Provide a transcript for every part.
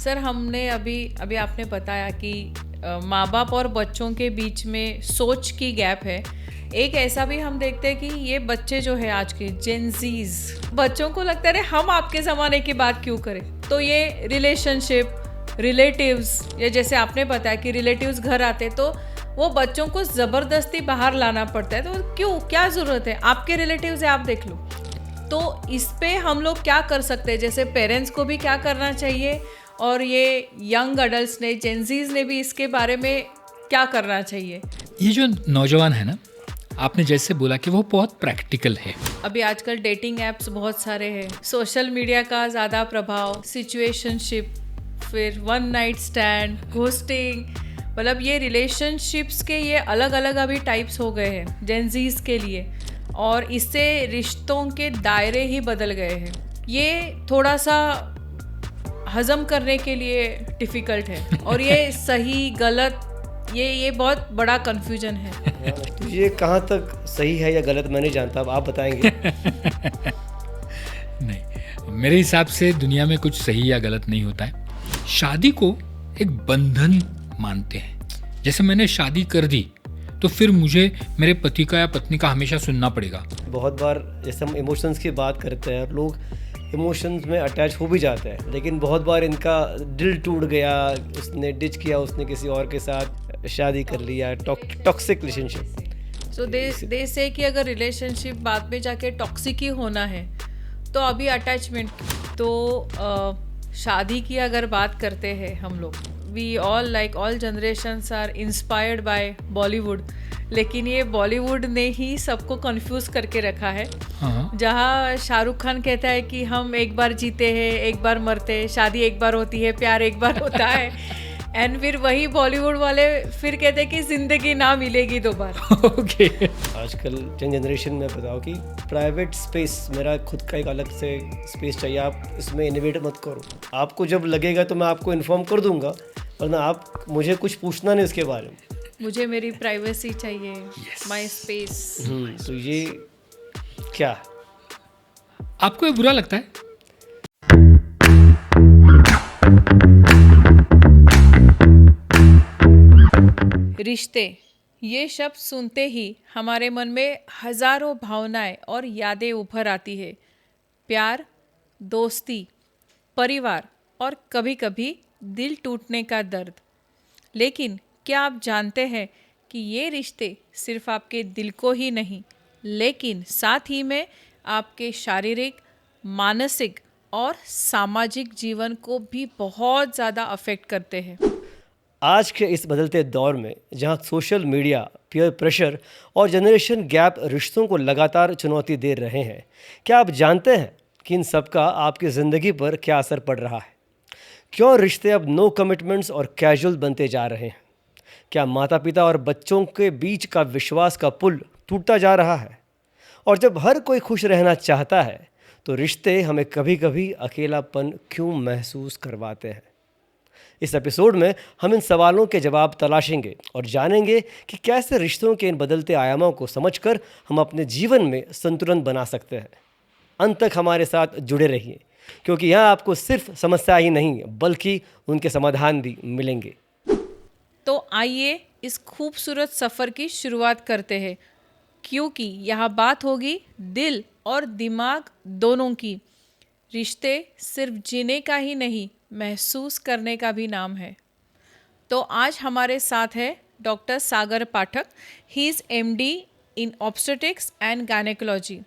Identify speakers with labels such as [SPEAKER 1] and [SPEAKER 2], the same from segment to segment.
[SPEAKER 1] Sir हमने अभी अभी आपने बताया कि माँ बाप और बच्चों के बीच में सोच की गैप है। एक ऐसा भी हम देखते हैं कि ये बच्चे जो है आज के जेनजीज, बच्चों को लगता है हम आपके ज़माने की बात क्यों करें। तो ये रिलेशनशिप, रिलेटिव्स, या जैसे आपने बताया कि रिलेटिव्स घर आते तो वो बच्चों को ज़बरदस्ती बाहर लाना पड़ता है। तो क्यों, क्या ज़रूरत है, आपके रिलेटिव्स है, आप देख लो। तो इस पे हम लोग क्या कर सकते हैं, जैसे पेरेंट्स को भी क्या करना चाहिए और ये यंग अडल्ट्स ने, जेनजीज ने भी इसके बारे में क्या करना चाहिए।
[SPEAKER 2] ये जो नौजवान है ना, आपने जैसे बोला कि वो बहुत प्रैक्टिकल है।
[SPEAKER 1] अभी आजकल डेटिंग एप्स बहुत सारे हैं, सोशल मीडिया का ज़्यादा प्रभाव, सिचुएशनशिप, फिर वन नाइट स्टैंड, घोस्टिंग, मतलब ये रिलेशनशिप्स के ये अलग अलग अभी टाइप्स हो गए हैं जेनजीज के लिए, और इससे रिश्तों के दायरे ही बदल गए हैं। ये थोड़ा सा हजम करने के लिए डिफ़िकल्ट है, और ये सही गलत, ये बहुत बड़ा कन्फ्यूजन है।
[SPEAKER 3] तो ये कहाँ तक सही है या गलत मैं नहीं जानता, अब आप बताएंगे।
[SPEAKER 2] नहीं, मेरे हिसाब से दुनिया में कुछ सही या गलत नहीं होता है। शादी को एक बंधन मानते हैं। जैसे मैंने शादी कर दी तो फिर मुझे मेरे पति का या पत्नी का हमेशा सुनना पड़ेगा।
[SPEAKER 3] बहुत बार जैसे हम इमोशंस की बात करते हैं, लोग इमोशंस में अटैच हो भी जाते हैं, लेकिन बहुत बार इनका दिल टूट गया, उसने डिच किया, उसने किसी और के साथ शादी कर लिया, टॉक्सिक रिलेशनशिप।
[SPEAKER 1] सो दे से कि अगर रिलेशनशिप बाद में जाके टॉक्सिक ही होना है तो अभी अटैचमेंट, तो शादी की अगर बात करते हैं हम लोग, we all like all generations are inspired by Bollywood, लेकिन ये बॉलीवुड ने ही सबको कंफ्यूज करके रखा है। जहाँ शाहरुख खान कहता है कि हम एक बार जीते हैं, एक बार मरते हैं, शादी एक बार होती है, प्यार एक बार होता है, एंड फिर वही बॉलीवुड वाले फिर कहते हैं कि जिंदगी ना मिलेगी दोबारा।
[SPEAKER 3] ओके। आजकल यंग जनरेशन में बताओ कि प्राइवेट स्पेस, मेरा खुद का एक अलग से स्पेस चाहिए, आप इसमें इन्वेट मत करो। आपको जब लगेगा तो मैं आपको इन्फॉर्म कर दूंगा, वरना आप मुझे कुछ पूछना नहीं उसके बारे में।
[SPEAKER 1] मुझे मेरी प्राइवेसी चाहिए, माय स्पेस।
[SPEAKER 3] तो ये क्या,
[SPEAKER 2] आपको ये बुरा लगता है?
[SPEAKER 1] रिश्ते, ये शब्द सुनते ही हमारे मन में हजारों भावनाएं और यादें उभर आती है। प्यार, दोस्ती, परिवार और कभी कभी दिल टूटने का दर्द। लेकिन क्या आप जानते हैं कि ये रिश्ते सिर्फ आपके दिल को ही नहीं, लेकिन साथ ही में आपके शारीरिक, मानसिक और सामाजिक जीवन को भी बहुत ज़्यादा अफेक्ट करते हैं।
[SPEAKER 3] आज के इस बदलते दौर में जहां सोशल मीडिया, पीयर प्रेशर और जनरेशन गैप रिश्तों को लगातार चुनौती दे रहे हैं, क्या आप जानते हैं कि इन सब का आपकी ज़िंदगी पर क्या असर पड़ रहा है? क्यों रिश्ते अब नो कमिटमेंट्स और कैजुअल बनते जा रहे हैं? क्या माता पिता और बच्चों के बीच का विश्वास का पुल टूटता जा रहा है? और जब हर कोई खुश रहना चाहता है तो रिश्ते हमें कभी कभी अकेलापन क्यों महसूस करवाते हैं? इस एपिसोड में हम इन सवालों के जवाब तलाशेंगे और जानेंगे कि कैसे रिश्तों के इन बदलते आयामों को समझकर हम अपने जीवन में संतुलन बना सकते हैं। अंत तक हमारे साथ जुड़े रहिए, क्योंकि यहाँ आपको सिर्फ समस्या ही नहीं बल्कि उनके समाधान भी मिलेंगे।
[SPEAKER 1] तो आइए इस खूबसूरत सफ़र की शुरुआत करते हैं, क्योंकि यहाँ बात होगी दिल और दिमाग दोनों की। रिश्ते सिर्फ जीने का ही नहीं, महसूस करने का भी नाम है। तो आज हमारे साथ है doctor Sagar Pathak. He is MD in obstetrics and gynaecology.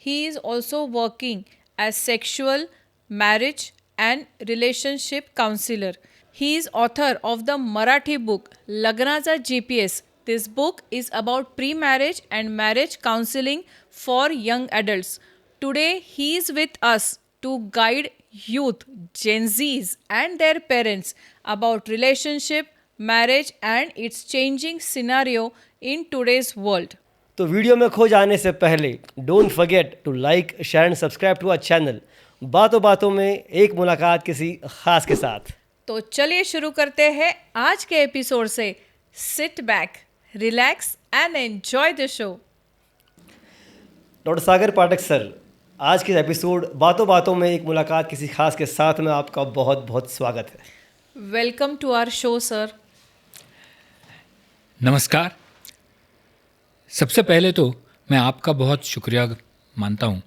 [SPEAKER 1] He is also working as sexual, marriage and relationship counsellor. He is author of the Marathi book Lagnacha GPS. This book is about pre-marriage and marriage counseling for young adults. Today he is with us to guide youth, Gen Zs and their parents about relationship, marriage and its changing scenario in today's world.
[SPEAKER 3] तो video में खो जाने से पहले don't forget to like, share and subscribe to our channel. बातों बातों में एक मुलाकात किसी खास के साथ।
[SPEAKER 1] तो चलिए शुरू करते हैं आज के एपिसोड से। Sit back, relax and enjoy the show.
[SPEAKER 3] Doctor Sagar Pathak sir, आज के एपिसोड बातों बातों में एक मुलाकात किसी खास के साथ में आपका बहुत बहुत स्वागत है।
[SPEAKER 1] Welcome to our show sir.
[SPEAKER 2] नमस्कार। सबसे पहले तो मैं आपका बहुत शुक्रिया मानता हूँ,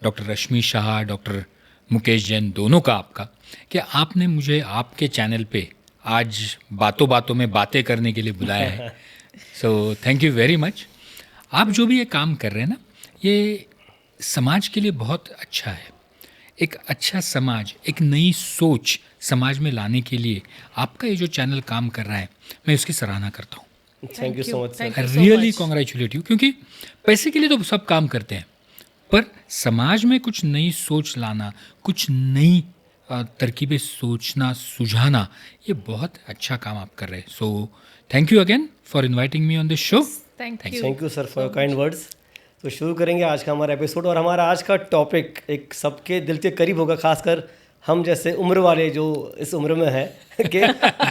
[SPEAKER 2] डॉक्टर रश्मि शाह, डॉक्टर मुकेश जैन, दोनों का आपका, कि आपने मुझे आपके चैनल पे आज बातों बातों में बातें करने के लिए बुलाया है। So thank you very much. आप जो भी ये काम कर रहे हैं ना, ये समाज के लिए बहुत अच्छा है। एक अच्छा समाज, एक नई सोच समाज में लाने के लिए आपका ये जो चैनल काम कर रहा है, मैं उसकी सराहना करता हूँ।
[SPEAKER 3] Thank you so much sir.
[SPEAKER 1] Thank you so
[SPEAKER 2] really
[SPEAKER 1] much.
[SPEAKER 2] Congratulate you, क्योंकि पैसे के लिए तो सब काम करते हैं, पर समाज में कुछ नई सोच लाना, कुछ नई तरकीबें सोचना, सुझाना, ये बहुत अच्छा काम आप कर रहे हैं। So thank you again for inviting me on this show.
[SPEAKER 3] Thank you sir for your kind words. तो शुरू करेंगे आज का हमारा एपिसोड, और हमारा आज का टॉपिक एक सबके दिल के करीब होगा, खासकर हम जैसे उम्र वाले जो इस उम्र में है कि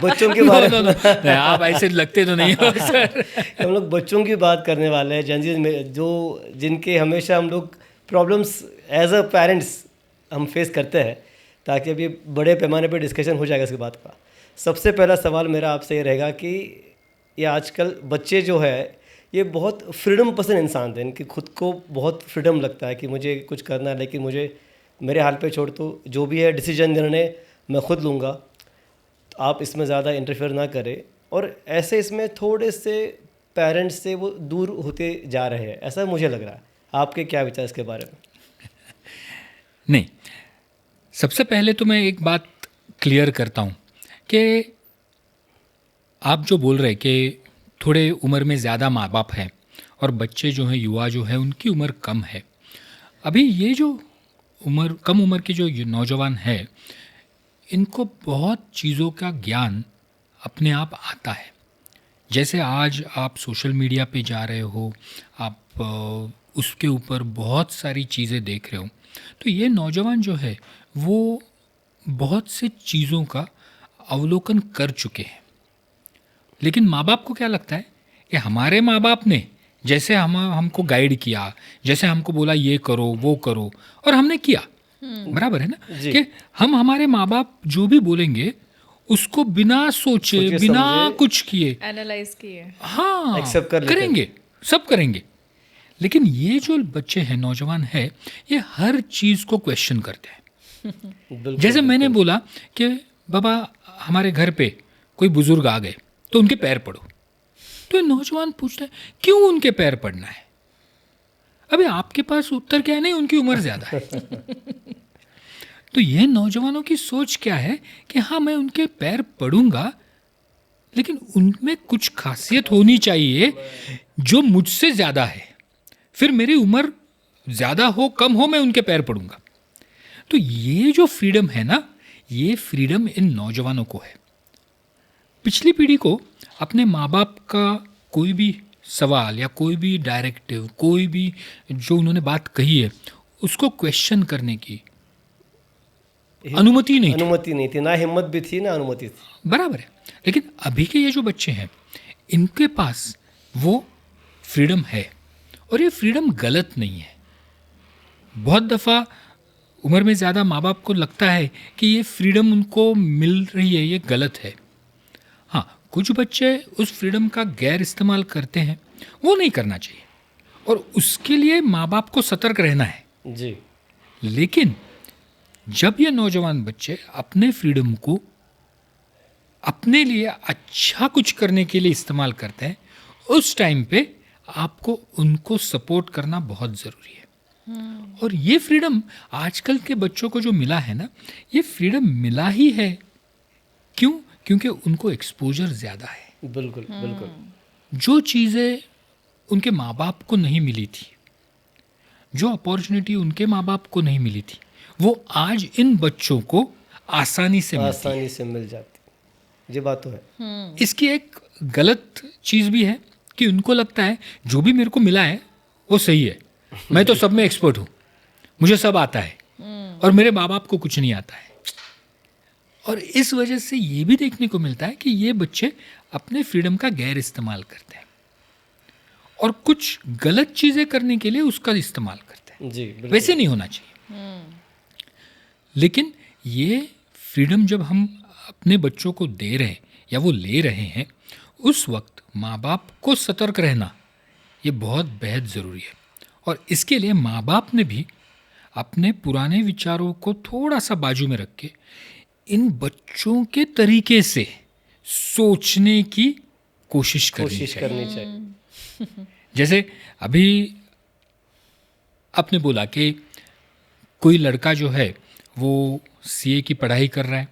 [SPEAKER 3] बच्चों के बारे में
[SPEAKER 2] आप ऐसे लगते तो नहीं हो सर।
[SPEAKER 3] हम लोग बच्चों की बात करने वाले हैं, जनजीज में जो जिनके हमेशा हम लोग प्रॉब्लम्स एज अ पेरेंट्स हम फेस करते हैं, ताकि अभी बड़े पैमाने पे डिस्कशन हो जाएगा इसके बात का। सबसे पहला सवाल मेरा आपसे ये रहेगा कि ये आजकल बच्चे जो है ये बहुत फ्रीडम पसंद इंसान थे, इनकी खुद को बहुत फ्रीडम लगता है कि मुझे कुछ करना है, लेकिन मुझे मेरे हाल पे छोड़ दो, जो भी है डिसीजन निर्णय मैं खुद लूँगा, तो आप इसमें ज़्यादा इंटरफेयर ना करें। और ऐसे इसमें थोड़े से पेरेंट्स से वो दूर होते जा रहे हैं, ऐसा मुझे लग रहा है। आपके क्या विचार इसके बारे में?
[SPEAKER 2] नहीं, सबसे पहले तो मैं एक बात क्लियर करता हूँ कि आप जो बोल रहे कि थोड़े उम्र में ज़्यादा माँ बाप हैं और बच्चे जो हैं, युवा जो है, उनकी उम्र कम है। अभी ये जो कम उम्र के जो नौजवान है, इनको बहुत चीज़ों का ज्ञान अपने आप आता है। जैसे आज आप सोशल मीडिया पे जा रहे हो, आप उसके ऊपर बहुत सारी चीज़ें देख रहे हो, तो ये नौजवान जो है वो बहुत से चीज़ों का अवलोकन कर चुके हैं। लेकिन माँ बाप को क्या लगता है कि हमारे माँ बाप ने जैसे हमको गाइड किया, जैसे हमको बोला ये करो वो करो, और हमने किया, बराबर है ना, कि हम हमारे माँ बाप जो भी बोलेंगे उसको बिना सोचे बिना कुछ किए
[SPEAKER 1] एनालाइज किए,
[SPEAKER 2] हाँ,
[SPEAKER 3] एक्सेप्ट कर
[SPEAKER 2] करेंगे, सब करेंगे। लेकिन ये जो बच्चे हैं, नौजवान है, ये हर चीज़ को क्वेश्चन करते हैं। जैसे मैंने बोला कि बाबा हमारे घर पे कोई बुजुर्ग आ गए तो उनके पैर पड़ो, तो नौजवान पूछता है क्यों उनके पैर पड़ना है? अबे आपके पास उत्तर क्या है? नहीं, उनकी उम्र ज़्यादा है। तो ये नौजवानों की सोच क्या है कि हाँ मैं उनके पैर पड़ूंगा, लेकिन उनमें कुछ खासियत होनी चाहिए जो मुझसे ज़्यादा है, फिर मेरी उम्र ज़्यादा हो कम हो मैं उनके पैर पड़ूंगा। तो ये जो फ्रीडम है ना, ये फ्रीडम इन नौजवानों को है। पिछली पीढ़ी को अपने माँ बाप का कोई भी सवाल या कोई भी डायरेक्टिव, कोई भी जो उन्होंने बात कही है, उसको क्वेश्चन करने की अनुमति नहीं
[SPEAKER 3] थी, ना हिम्मत भी थी ना अनुमति थी।
[SPEAKER 2] बराबर है। लेकिन अभी के ये जो बच्चे हैं, इनके पास वो फ्रीडम है, और ये फ्रीडम गलत नहीं है। बहुत दफ़ा उम्र में ज़्यादा माँ बाप को लगता है कि ये फ्रीडम उनको मिल रही है, ये गलत है। हाँ, कुछ बच्चे उस फ्रीडम का गैर इस्तेमाल करते हैं, वो नहीं करना चाहिए, और उसके लिए माँ बाप को सतर्क रहना है
[SPEAKER 3] जी।
[SPEAKER 2] लेकिन जब ये नौजवान बच्चे अपने फ्रीडम को अपने लिए अच्छा कुछ करने के लिए इस्तेमाल करते हैं, उस टाइम पे आपको उनको सपोर्ट करना बहुत ज़रूरी है। और ये फ्रीडम आजकल के बच्चों को जो मिला है ना, ये फ्रीडम मिला ही है क्यों? क्योंकि उनको एक्सपोजर ज़्यादा है।
[SPEAKER 3] बिल्कुल बिल्कुल।
[SPEAKER 2] जो चीज़ें उनके माँ बाप को नहीं मिली थी, जो अपॉर्चुनिटी उनके माँ बाप को नहीं मिली थी, वो आज इन बच्चों को आसानी से
[SPEAKER 3] मिल जाती। ये बात तो है।
[SPEAKER 2] इसकी एक गलत चीज़ भी है कि उनको लगता है जो भी मेरे को मिला है वो सही है, मैं तो सब में एक्सपर्ट हूँ, मुझे सब आता है, और मेरे माँ बाप को कुछ नहीं आता है। और इस वजह से ये भी देखने को मिलता है कि ये बच्चे अपने फ्रीडम का गैर इस्तेमाल करते हैं और कुछ गलत चीज़ें करने के लिए उसका इस्तेमाल करते हैं।
[SPEAKER 3] जी बिल्कुल।
[SPEAKER 2] वैसे नहीं होना चाहिए। लेकिन ये फ्रीडम जब हम अपने बच्चों को दे रहे हैं या वो ले रहे हैं, उस वक्त माँ बाप को सतर्क रहना ये बहुत बेहद ज़रूरी है। और इसके लिए माँ बाप ने भी अपने पुराने विचारों को थोड़ा सा बाजू में रख के इन बच्चों के तरीके से सोचने की कोशिश करनी चाहिए।
[SPEAKER 3] करनी चाहिए।
[SPEAKER 2] जैसे अभी आपने बोला कि कोई लड़का जो है वो सीए की पढ़ाई कर रहा है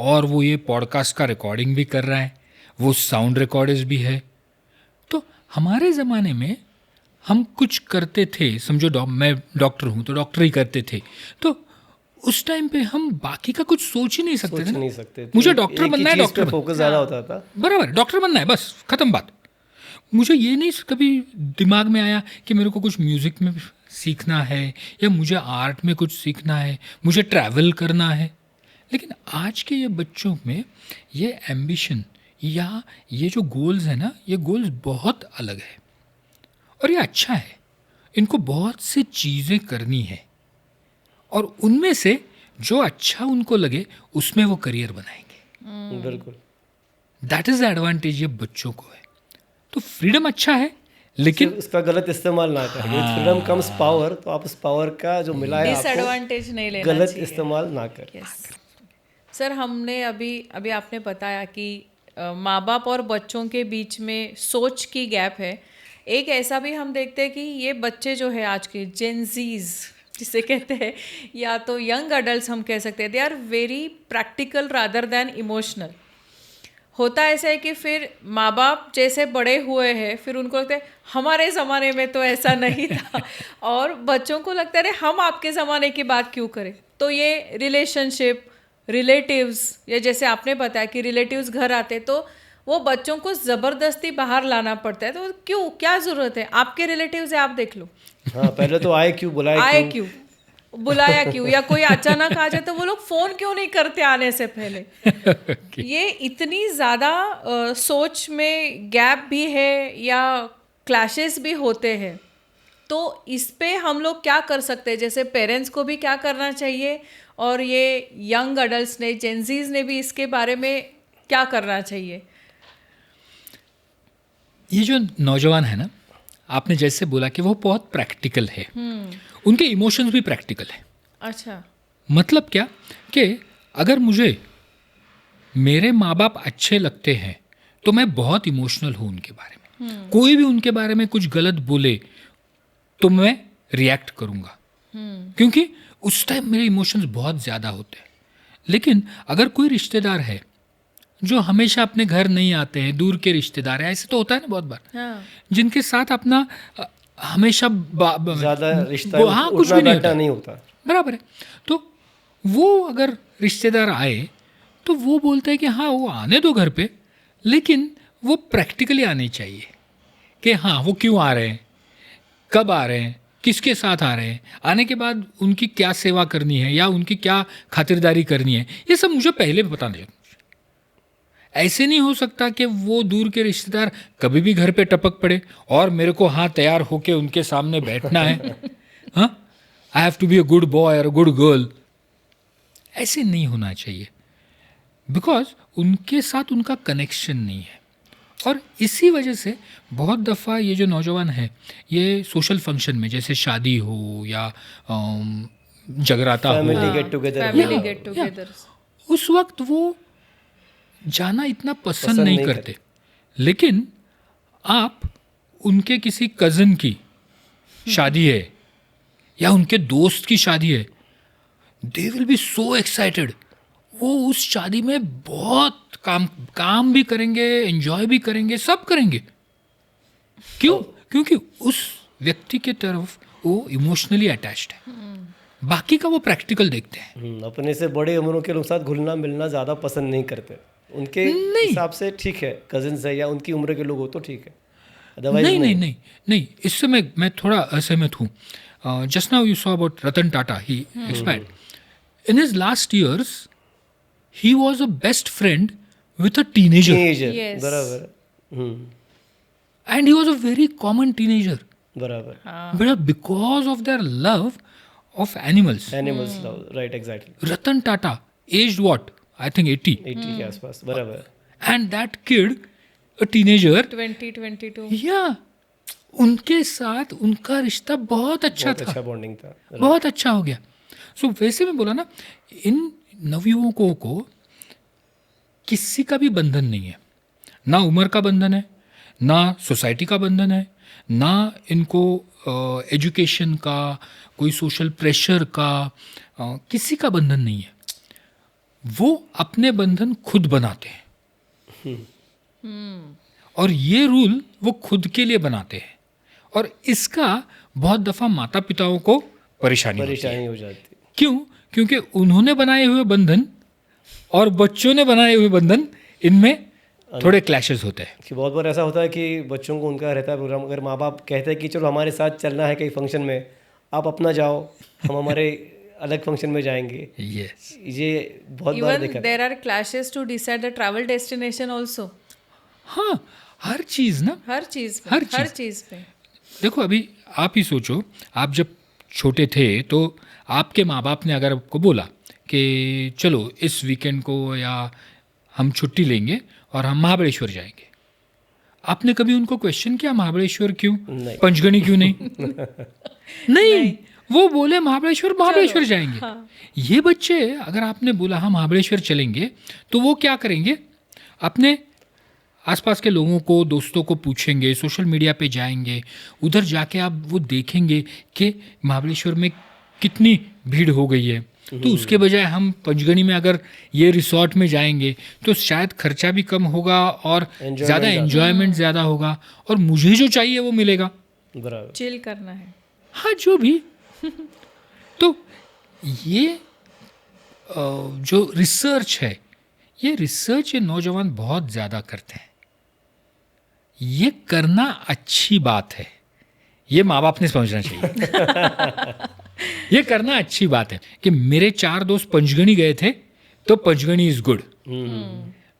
[SPEAKER 2] और वो ये पॉडकास्ट का रिकॉर्डिंग भी कर रहा है, वो साउंड रिकॉर्डर्स भी है। तो हमारे ज़माने में हम कुछ करते थे, समझो मैं डॉक्टर हूँ तो डॉक्टर ही करते थे, तो उस टाइम पे हम बाकी का कुछ सोच ही नहीं सकते
[SPEAKER 3] सोच
[SPEAKER 2] थे ना।
[SPEAKER 3] नहीं सकते थे।
[SPEAKER 2] मुझे डॉक्टर
[SPEAKER 3] एक ही
[SPEAKER 2] बनना है,
[SPEAKER 3] चीज़
[SPEAKER 2] डॉक्टर
[SPEAKER 3] पे
[SPEAKER 2] बनना
[SPEAKER 3] फोकस ज़्यादा होता था।
[SPEAKER 2] बराबर, डॉक्टर बनना है, बस खत्म बात। मुझे ये नहीं कभी दिमाग में आया कि मेरे को कुछ म्यूज़िक में सीखना है या मुझे आर्ट में कुछ सीखना है, मुझे ट्रैवल करना है। लेकिन आज के ये बच्चों में ये एम्बिशन या ये जो गोल्स है ना, ये गोल्स बहुत अलग है और ये अच्छा है। इनको बहुत सी चीज़ें करनी है और उनमें से जो अच्छा उनको लगे उसमें वो करियर बनाएंगे।
[SPEAKER 3] बिल्कुल।
[SPEAKER 2] दैट इज़ द एडवांटेज ये बच्चों को है। तो फ्रीडम अच्छा है, लेकिन
[SPEAKER 3] सिर्फ उसका गलत इस्तेमाल ना करें। विद फ्रीडम कम्स पावर, तो आप उस पावर का जो मिला है आपको
[SPEAKER 1] डिसएडवांटेज नहीं लेना
[SPEAKER 3] गलत
[SPEAKER 1] चाहिए।
[SPEAKER 3] इस्तेमाल ना करें।
[SPEAKER 1] सर, हमने अभी आपने बताया कि माँ बाप और बच्चों के बीच में सोच की गैप है। एक ऐसा भी हम देखते हैं कि ये बच्चे जो है आज के जेनजीज जिसे कहते हैं, या तो यंग अडल्ट हम कह सकते हैं, they are very practical rather than emotional. होता ऐसा है कि फिर माँ बाप जैसे बड़े हुए हैं, फिर उनको लगता है हमारे ज़माने में तो ऐसा नहीं था और बच्चों को लगता है हम आपके ज़माने की बात क्यों करें। तो ये रिलेशनशिप, रिलेटिव्स, या जैसे आपने बताया कि रिलेटिव्स घर आते तो वो बच्चों को ज़बरदस्ती बाहर लाना पड़ता है। तो क्यों, क्या ज़रूरत है? आपके रिलेटिव्स है, आप देख लो।
[SPEAKER 3] हाँ, पहले तो आए क्यों, बुलाए
[SPEAKER 1] आए क्यों, बुलाया क्यों, या कोई अचानक आ जाए तो वो लोग फोन क्यों नहीं करते आने से पहले। ये इतनी ज़्यादा सोच में गैप भी है या क्लैशेस भी होते हैं। तो इस पे हम लोग क्या कर सकते हैं? जैसे पेरेंट्स को भी क्या करना चाहिए और ये यंग अडल्ट्स ने, जेनजीज ने भी इसके बारे में क्या करना चाहिए?
[SPEAKER 2] ये जो नौजवान है ना, आपने जैसे बोला कि वो बहुत प्रैक्टिकल है, उनके इमोशंस भी प्रैक्टिकल है।
[SPEAKER 1] अच्छा,
[SPEAKER 2] मतलब क्या कि अगर मुझे मेरे माँ बाप अच्छे लगते हैं तो मैं बहुत इमोशनल हूँ उनके बारे में। कोई भी उनके बारे में कुछ गलत बोले तो मैं रिएक्ट करूँगा, क्योंकि उस टाइम मेरे इमोशंस बहुत ज़्यादा होते हैं। लेकिन अगर कोई रिश्तेदार है जो हमेशा अपने घर नहीं आते हैं, दूर के रिश्तेदार हैं, ऐसे तो होता है ना बहुत बार,
[SPEAKER 1] हाँ,
[SPEAKER 2] जिनके साथ अपना हमेशा
[SPEAKER 3] ज़्यादा रिश्ता
[SPEAKER 2] हाँ, कुछ भी
[SPEAKER 3] नहीं होता।
[SPEAKER 2] बराबर है। तो वो अगर रिश्तेदार आए तो वो बोलते हैं कि हाँ वो आने दो घर पे, लेकिन वो प्रैक्टिकली आने चाहिए कि हाँ वो क्यों आ रहे हैं, कब आ रहे हैं, किसके साथ आ रहे हैं, आने के बाद उनकी क्या सेवा करनी है या उनकी क्या खातिरदारी करनी है, ये सब मुझे पहले बताना चाहिए। ऐसे नहीं हो सकता कि वो दूर के रिश्तेदार कभी भी घर पे टपक पड़े और मेरे को हाँ तैयार होके उनके सामने बैठना है, हाँ I have to be a good boy और अ गुड गर्ल। ऐसे नहीं होना चाहिए, बिकॉज उनके साथ उनका कनेक्शन नहीं है। और इसी वजह से बहुत दफ़ा ये जो नौजवान है, ये सोशल फंक्शन में जैसे शादी हो या जगराता हो,
[SPEAKER 3] family get together,
[SPEAKER 1] family get together,
[SPEAKER 2] उस वक्त वो जाना इतना पसंद नहीं करते। लेकिन आप उनके किसी कज़न की शादी है या उनके दोस्त की शादी है, they will be so excited. वो उस शादी में बहुत काम भी करेंगे, एंजॉय भी करेंगे, सब करेंगे। क्यों? क्योंकि उस व्यक्ति के तरफ वो इमोशनली अटैच्ड है, बाकी का वो प्रैक्टिकल देखते हैं।
[SPEAKER 3] अपने से बड़े उम्रों के लोग साथ घुलना मिलना ज़्यादा पसंद नहीं करते। उनके हिसाब से ठीक है, कजिन्स है या उनकी उम्र के लोग हो तो ठीक है, अदरवाइज
[SPEAKER 2] नहीं, इससे मैं थोड़ा असहमत हूँ। Just now you saw about Ratan Tata, he expired. In his last years he was a best friend with a teenager,
[SPEAKER 3] teenager,
[SPEAKER 1] Yes.
[SPEAKER 3] बराबर।
[SPEAKER 2] and he was a very common teenager.
[SPEAKER 3] बराबर
[SPEAKER 2] but because of their love of animals.
[SPEAKER 3] Animals love, right, exactly
[SPEAKER 2] Ratan Tata aged what, I think 80,
[SPEAKER 3] 80 के आसपास, बराबर.
[SPEAKER 2] And that kid a teenager,
[SPEAKER 1] 2022
[SPEAKER 2] या उनके साथ उनका रिश्ता बहुत अच्छा
[SPEAKER 3] बहुत
[SPEAKER 2] था,
[SPEAKER 3] अच्छा बॉन्डिंग था.
[SPEAKER 2] बहुत अच्छा हो गया. सो वैसे में बोला ना, इन नवयुवकों को किसी का भी बंधन नहीं है, ना उम्र का बंधन है, ना सोसाइटी का बंधन है, ना इनको एजुकेशन का, कोई सोशल प्रेशर का, किसी का बंधन नहीं है. वो अपने बंधन खुद बनाते हैं. और ये रूल वो खुद के लिए बनाते हैं, और इसका बहुत दफ़ा माता पिताओं को परेशानी होती है.
[SPEAKER 3] परेशानी हो जाती.
[SPEAKER 2] क्यों? क्योंकि उन्होंने बनाए हुए बंधन और बच्चों ने बनाए हुए बंधन, इनमें थोड़े क्लैशेस होते हैं.
[SPEAKER 3] कि बहुत बार ऐसा होता है कि बच्चों को उनका रहता है प्रोग्राम, अगर माँ बाप कहते हैं कि चलो हमारे साथ चलना है कहीं फंक्शन में, आप अपना जाओ, हम हमारे अलग फंक्शन में जाएंगे.
[SPEAKER 2] यस,
[SPEAKER 3] ये बहुत बार
[SPEAKER 1] even
[SPEAKER 3] देखा.
[SPEAKER 1] there are clashes to decide the travel destination also.
[SPEAKER 2] हाँ, हर चीज़ ना.
[SPEAKER 1] हर चीज पे,
[SPEAKER 2] हर
[SPEAKER 1] हर
[SPEAKER 2] चीज़.
[SPEAKER 1] चीज पे.
[SPEAKER 2] देखो, अभी आप ही सोचो, आप जब छोटे थे तो आपके माँ बाप ने अगर आपको बोला कि चलो इस वीकेंड को या हम छुट्टी लेंगे और हम महाबलेश्वर जाएंगे, आपने कभी उनको क्वेश्चन किया महाबलेश्वर क्यों,
[SPEAKER 3] नहीं.
[SPEAKER 2] पंचगनी क्यों नहीं? नहीं, वो बोले महाबलेश्वर, महाबलेश्वर जाएंगे. ये बच्चे, अगर आपने बोला हाँ महाबलेश्वर चलेंगे, तो वो क्या करेंगे, अपने आसपास के लोगों को, दोस्तों को पूछेंगे, सोशल मीडिया पे जाएंगे, उधर जाके आप वो देखेंगे कि महाबलेश्वर में कितनी भीड़ हो गई है. तो उसके बजाय हम पंचगनी में अगर ये रिसोर्ट में जाएंगे तो शायद खर्चा भी कम होगा और ज़्यादा एन्जॉयमेंट ज़्यादा होगा, और मुझे जो चाहिए वो मिलेगा.
[SPEAKER 3] बराबर.
[SPEAKER 1] चिल करना है.
[SPEAKER 2] हाँ, जो भी. तो ये जो रिसर्च है, ये रिसर्च ये नौजवान बहुत ज़्यादा करते हैं. ये करना अच्छी बात है, ये माँ बाप ने समझना चाहिए. ये करना अच्छी बात है कि मेरे 4 दोस्त पंचगनी गए थे तो पंचगनी इज गुड.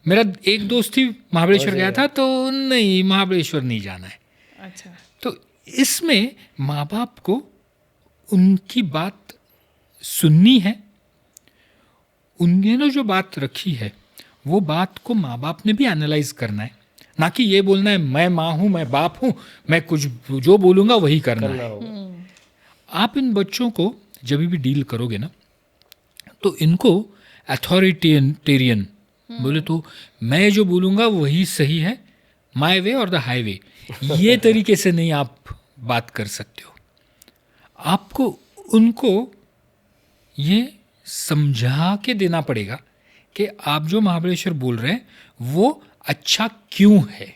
[SPEAKER 2] मेरा एक दोस्त ही महाबलेश्वर गया था तो नहीं, महाबलेश्वर नहीं जाना है.
[SPEAKER 1] अच्छा.
[SPEAKER 2] तो इसमें माँ बाप को उनकी बात सुननी है. उन्होंने जो बात रखी है वो बात को माँ बाप ने भी एनालाइज करना है, ना कि ये बोलना है मैं माँ हूँ, मैं बाप हूँ, मैं कुछ जो बोलूँगा वही करना है. आप इन बच्चों को जब भी डील करोगे ना, तो इनको अथॉरिटेरियन बोले तो मैं जो बोलूँगा वही सही है, माय वे और द हाईवे, ये तरीके से नहीं आप बात कर सकते हो. आपको उनको ये समझा के देना पड़ेगा कि आप जो महाबलेश्वर बोल रहे हैं वो अच्छा क्यों है.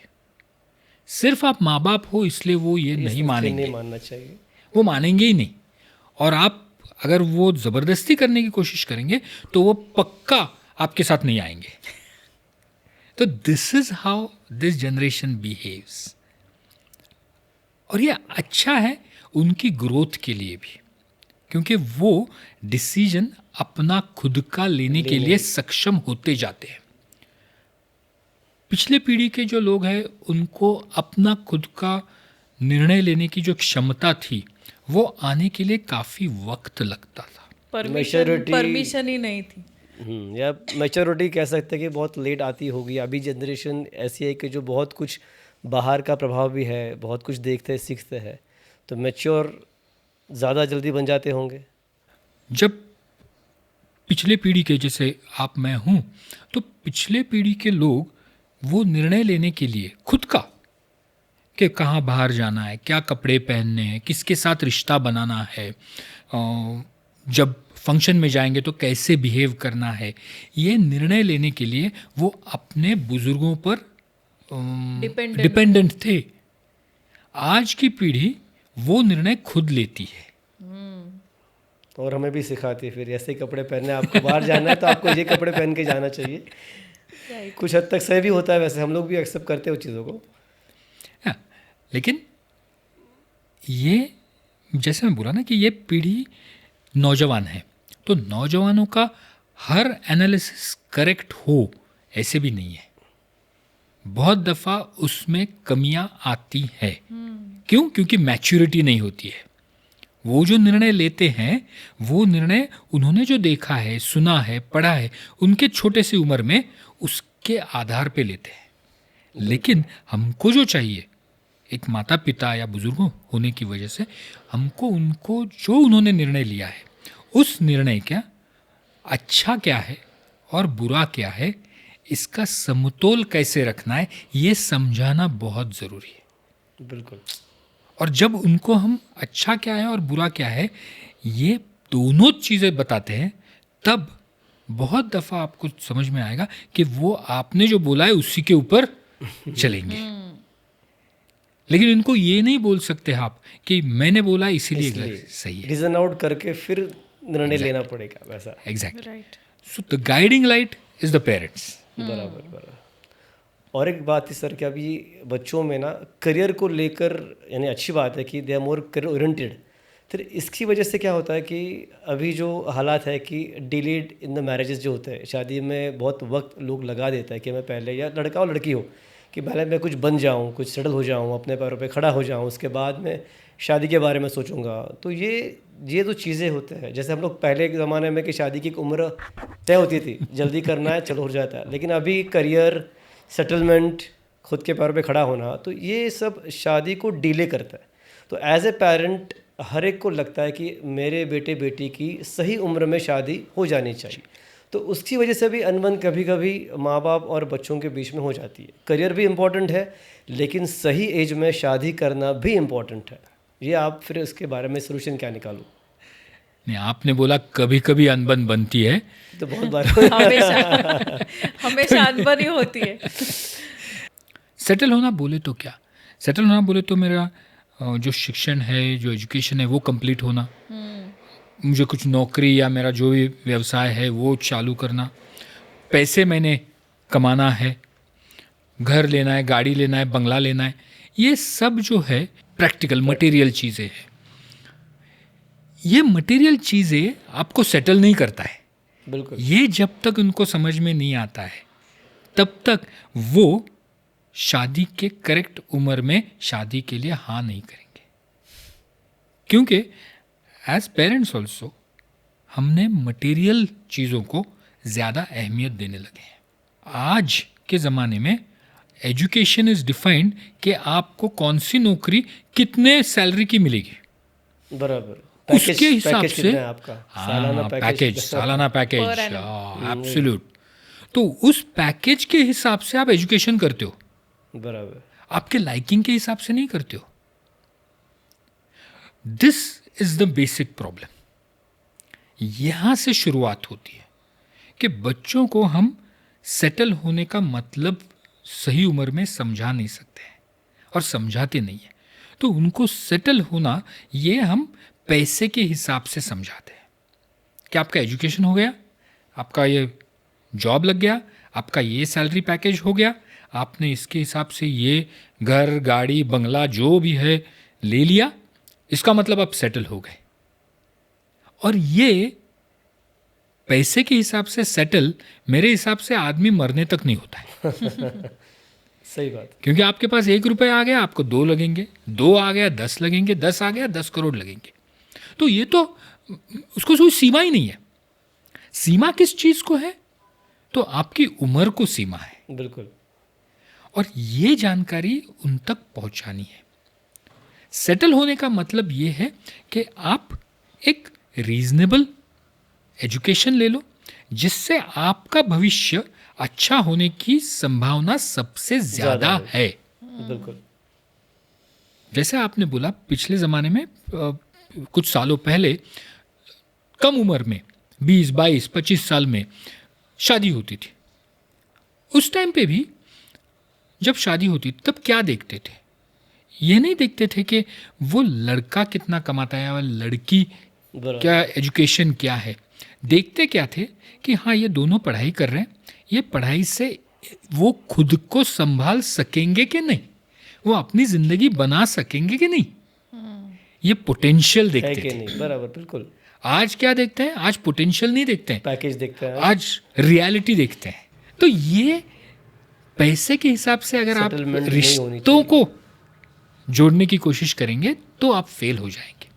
[SPEAKER 2] सिर्फ आप माँ बाप हो इसलिए वो ये नहीं मानेंगे,
[SPEAKER 3] नहीं मानना चाहिए,
[SPEAKER 2] वो मानेंगे ही नहीं. और आप अगर वो ज़बरदस्ती करने की कोशिश करेंगे तो वो पक्का आपके साथ नहीं आएंगे. तो this is how this generation behaves. और ये अच्छा है उनकी ग्रोथ के लिए भी, क्योंकि वो डिसीजन अपना खुद का लेने के लिए सक्षम होते जाते हैं. पिछले पीढ़ी के जो लोग हैं उनको अपना खुद का निर्णय लेने की जो क्षमता थी वो आने के लिए काफ़ी वक्त लगता था.
[SPEAKER 1] परमिशन ही नहीं थी.
[SPEAKER 3] या मैच्योरिटी कह सकते हैं कि बहुत लेट आती होगी. अभी जनरेशन ऐसी है कि जो बहुत कुछ बाहर का प्रभाव भी है, बहुत कुछ देखते सीखते हैं, तो मैच्योर ज़्यादा जल्दी बन जाते होंगे.
[SPEAKER 2] जब पिछले पीढ़ी के, जैसे आप मैं हूँ, तो पिछले पीढ़ी के लोग वो निर्णय लेने के लिए खुद का कि कहाँ बाहर जाना है, क्या कपड़े पहनने हैं, किसके साथ रिश्ता बनाना है, जब फंक्शन में जाएंगे तो कैसे बिहेव करना है, ये निर्णय लेने के लिए वो अपने बुजुर्गों पर डिपेंडेंट थे. आज की पीढ़ी वो निर्णय खुद लेती है
[SPEAKER 3] और हमें भी सिखाती है. फिर ऐसे कपड़े पहनने, आपको बाहर जाना है तो आपको ये कपड़े पहन के जाना चाहिए. कुछ हद तक सही भी होता है, वैसे हम लोग भी एक्सेप्ट करते हैं उस चीज़ों को.
[SPEAKER 2] लेकिन ये जैसे मैं बोला ना कि ये पीढ़ी नौजवान है, तो नौजवानों का हर एनालिसिस करेक्ट हो ऐसे भी नहीं है. बहुत दफ़ा उसमें कमियां आती हैं। क्यों? क्योंकि मैच्योरिटी नहीं होती है। वो जो निर्णय लेते हैं वो निर्णय उन्होंने जो देखा है, सुना है, पढ़ा है, उनके छोटे सी उम्र में उसके आधार पे लेते हैं। लेकिन हमको जो चाहिए, एक माता पिता या बुजुर्गों होने की वजह से हमको उनको जो उन्होंने निर्णय लिया है उस निर्णय का अच्छा क्या है और बुरा क्या है, इसका समतोल कैसे रखना है, ये समझाना बहुत ज़रूरी है।
[SPEAKER 3] बिल्कुल।
[SPEAKER 2] और जब उनको हम अच्छा क्या है और बुरा क्या है ये दोनों चीज़ें बताते हैं, तब बहुत दफ़ा आपको समझ में आएगा कि वो आपने जो बोला है उसी के ऊपर चलेंगे। लेकिन इनको ये नहीं बोल सकते आप कि मैंने बोला इसीलिए सही है।
[SPEAKER 3] रीजन आउट करके फिर निर्णय लेना पड़ेगा वैसा।
[SPEAKER 2] Exactly.
[SPEAKER 1] Right.
[SPEAKER 2] So the guiding light is the parents.
[SPEAKER 3] बराबर बराबर। और एक बात थी सर कि अभी बच्चों में ना करियर को लेकर, यानी अच्छी बात है कि they are more career oriented, फिर इसकी वजह से क्या होता है कि अभी जो हालात है कि डिलेड इन द मैरिजेस जो होते हैं, शादी में बहुत वक्त लोग लगा देता है कि मैं पहले, या लड़का हो लड़की हो, कि पहले मैं कुछ बन जाऊं, कुछ सेटल हो जाऊं, अपने पैरों पे खड़ा हो जाऊं, उसके बाद मैं शादी के बारे में सोचूंगा। तो ये तो चीज़ें होते हैं, जैसे हम लोग पहले के ज़माने में कि शादी की एक उम्र तय होती थी, जल्दी करना है चलो हो जाता है। लेकिन अभी करियर, सेटलमेंट, खुद के पैरों पे खड़ा होना, तो ये सब शादी को डिले करता है। तो एज ए पेरेंट हर एक को लगता है कि मेरे बेटे बेटी की सही उम्र में शादी हो जानी चाहिए। तो उसकी वजह से भी अनबन कभी कभी माँ बाप और बच्चों के बीच में हो जाती है। करियर भी इम्पोर्टेंट है, लेकिन सही एज में शादी करना भी इम्पोर्टेंट है। ये आप फिर इसके बारे में सोल्यूशन क्या निकालो?
[SPEAKER 2] नहीं, आपने बोला कभी कभी अनबन बनती है,
[SPEAKER 3] तो बहुत बार
[SPEAKER 1] हमेशा अनबन ही होती है।
[SPEAKER 2] सेटल होना बोले तो क्या, सेटल होना बोले तो मेरा जो शिक्षण है, जो एजुकेशन है वो कंप्लीट होना, मुझे कुछ नौकरी या मेरा जो भी व्यवसाय है वो चालू करना, पैसे मैंने कमाना है, घर लेना है, गाड़ी लेना है, बंगला लेना है, ये सब जो है प्रैक्टिकल मटेरियल चीज़ें हैं। ये मटेरियल चीज़ें आपको सेटल नहीं करता है।
[SPEAKER 3] बिल्कुल।
[SPEAKER 2] ये जब तक उनको समझ में नहीं आता है तब तक वो शादी के करेक्ट उम्र में शादी के लिए हाँ नहीं करेंगे। क्योंकि एज पेरेंट्स ऑल्सो हमने मटेरियल चीज़ों को ज़्यादा अहमियत देने लगे हैं। आज के ज़माने में एजुकेशन इज़ डिफाइंड कि आपको कौन सी नौकरी कितने सैलरी की मिलेगी,
[SPEAKER 3] बराबर।
[SPEAKER 2] उसके हिसाब से
[SPEAKER 3] आपका
[SPEAKER 2] सालाना पैकेज एब्सोल्यूट। तो उस पैकेज के हिसाब से आप एजुकेशन करते हो,
[SPEAKER 3] बराबर,
[SPEAKER 2] आपके लाइकिंग के हिसाब से नहीं करते हो। This is the basic problem. यहां से शुरुआत होती है कि बच्चों को हम सेटल होने का मतलब सही उम्र में समझा नहीं सकते हैं और समझाते नहीं हैं। तो उनको सेटल होना ये हम पैसे के हिसाब से समझाते हैं कि आपका एजुकेशन हो गया, आपका ये जॉब लग गया, आपका ये सैलरी पैकेज हो गया, आपने इसके हिसाब से ये घर, गाड़ी, बंगला जो भी है ले लिया, इसका मतलब आप सेटल हो गए। और ये पैसे के हिसाब से सेटल मेरे हिसाब से आदमी मरने तक नहीं होता है।
[SPEAKER 3] सही बात।
[SPEAKER 2] क्योंकि आपके पास 1 रुपया आ गया, आपको 2 लगेंगे, 2 आ गया 10 लगेंगे, 10 आ गया 10 करोड़ लगेंगे। तो ये तो उसको कोई सीमा ही नहीं है। सीमा किस चीज को है? तो आपकी उम्र को सीमा है।
[SPEAKER 3] बिल्कुल।
[SPEAKER 2] और ये जानकारी उन तक पहुंचानी है। सेटल होने का मतलब ये है कि आप एक रीजनेबल एजुकेशन ले लो जिससे आपका भविष्य अच्छा होने की संभावना सबसे ज्यादा है।
[SPEAKER 3] बिल्कुल।
[SPEAKER 2] जैसे आपने बोला पिछले ज़माने में कुछ सालों पहले कम उम्र में 20, 22, 25 साल में शादी होती थी। उस टाइम पे भी जब शादी होती थी तब क्या देखते थे? ये नहीं देखते थे कि वो लड़का कितना कमाता है और लड़की क्या एजुकेशन क्या है। देखते क्या थे कि हाँ ये दोनों पढ़ाई कर रहे हैं, ये पढ़ाई से वो खुद को संभाल सकेंगे कि नहीं, वो अपनी ज़िंदगी बना सकेंगे कि नहीं, ये पोटेंशियल देखते थे।
[SPEAKER 3] नहीं, बराबर, बिल्कुल।
[SPEAKER 2] आज क्या देखते हैं? आज पोटेंशियल नहीं देखते हैं,
[SPEAKER 3] पैकेज देखते हैं,
[SPEAKER 2] आज रियलिटी देखते हैं। तो ये पैसे के हिसाब से अगर आप
[SPEAKER 3] Settlement नहीं होनी
[SPEAKER 2] रिश्तों को जोड़ने की कोशिश करेंगे तो आप फेल हो जाएंगे।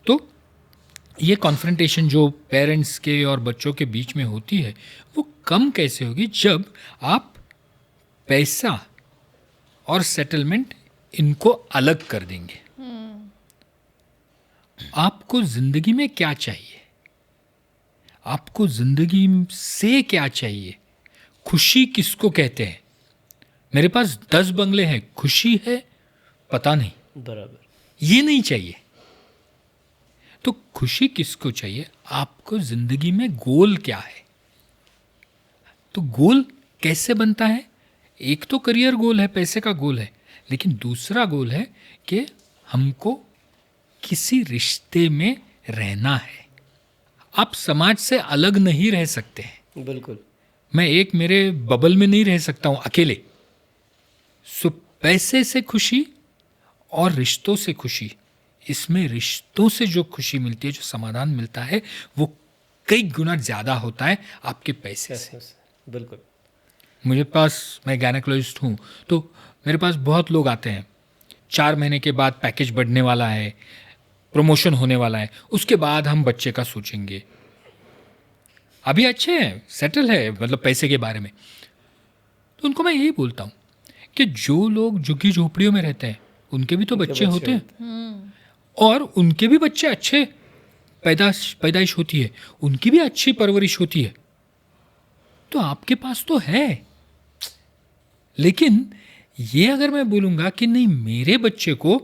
[SPEAKER 2] तो ये कॉन्फ्रंटेशन जो पेरेंट्स के और बच्चों के बीच में होती है वो कम कैसे होगी, जब आप पैसा और सेटलमेंट इनको अलग कर देंगे। आपको जिंदगी में क्या चाहिए, आपको जिंदगी से क्या चाहिए, खुशी किसको कहते हैं। मेरे पास 10 बंगले हैं, खुशी है पता नहीं,
[SPEAKER 3] बराबर।
[SPEAKER 2] ये नहीं चाहिए। तो खुशी किसको चाहिए, आपको जिंदगी में गोल क्या है। तो गोल कैसे बनता है, एक तो करियर गोल है, पैसे का गोल है, लेकिन दूसरा गोल है कि हमको किसी रिश्ते में रहना है। आप समाज से अलग नहीं रह सकते हैं।
[SPEAKER 3] बिल्कुल।
[SPEAKER 2] मैं एक मेरे बबल में नहीं रह सकता हूं अकेले। सो पैसे से खुशी और रिश्तों से खुशी, इसमें रिश्तों से जो खुशी मिलती है, जो समाधान मिलता है, वो कई गुना ज़्यादा होता है आपके पैसे से।
[SPEAKER 3] बिल्कुल।
[SPEAKER 2] मुझे पास, मैं गायनेकोलॉजिस्ट हूँ, तो मेरे पास बहुत लोग आते हैं, 4 महीने के बाद पैकेज बढ़ने वाला है, प्रमोशन होने वाला है, उसके बाद हम बच्चे का सोचेंगे। अभी अच्छे हैं, सेटल है, मतलब पैसे के बारे में। तो उनको मैं यही बोलता हूँ कि जो लोग झुग्गी झोपड़ियों में रहते हैं उनके भी तो बच्चे होते हैं, और उनके भी बच्चे अच्छे पैदाइश होती है, उनकी भी अच्छी परवरिश होती है। तो आपके पास तो है। लेकिन ये अगर मैं बोलूँगा कि नहीं, मेरे बच्चे को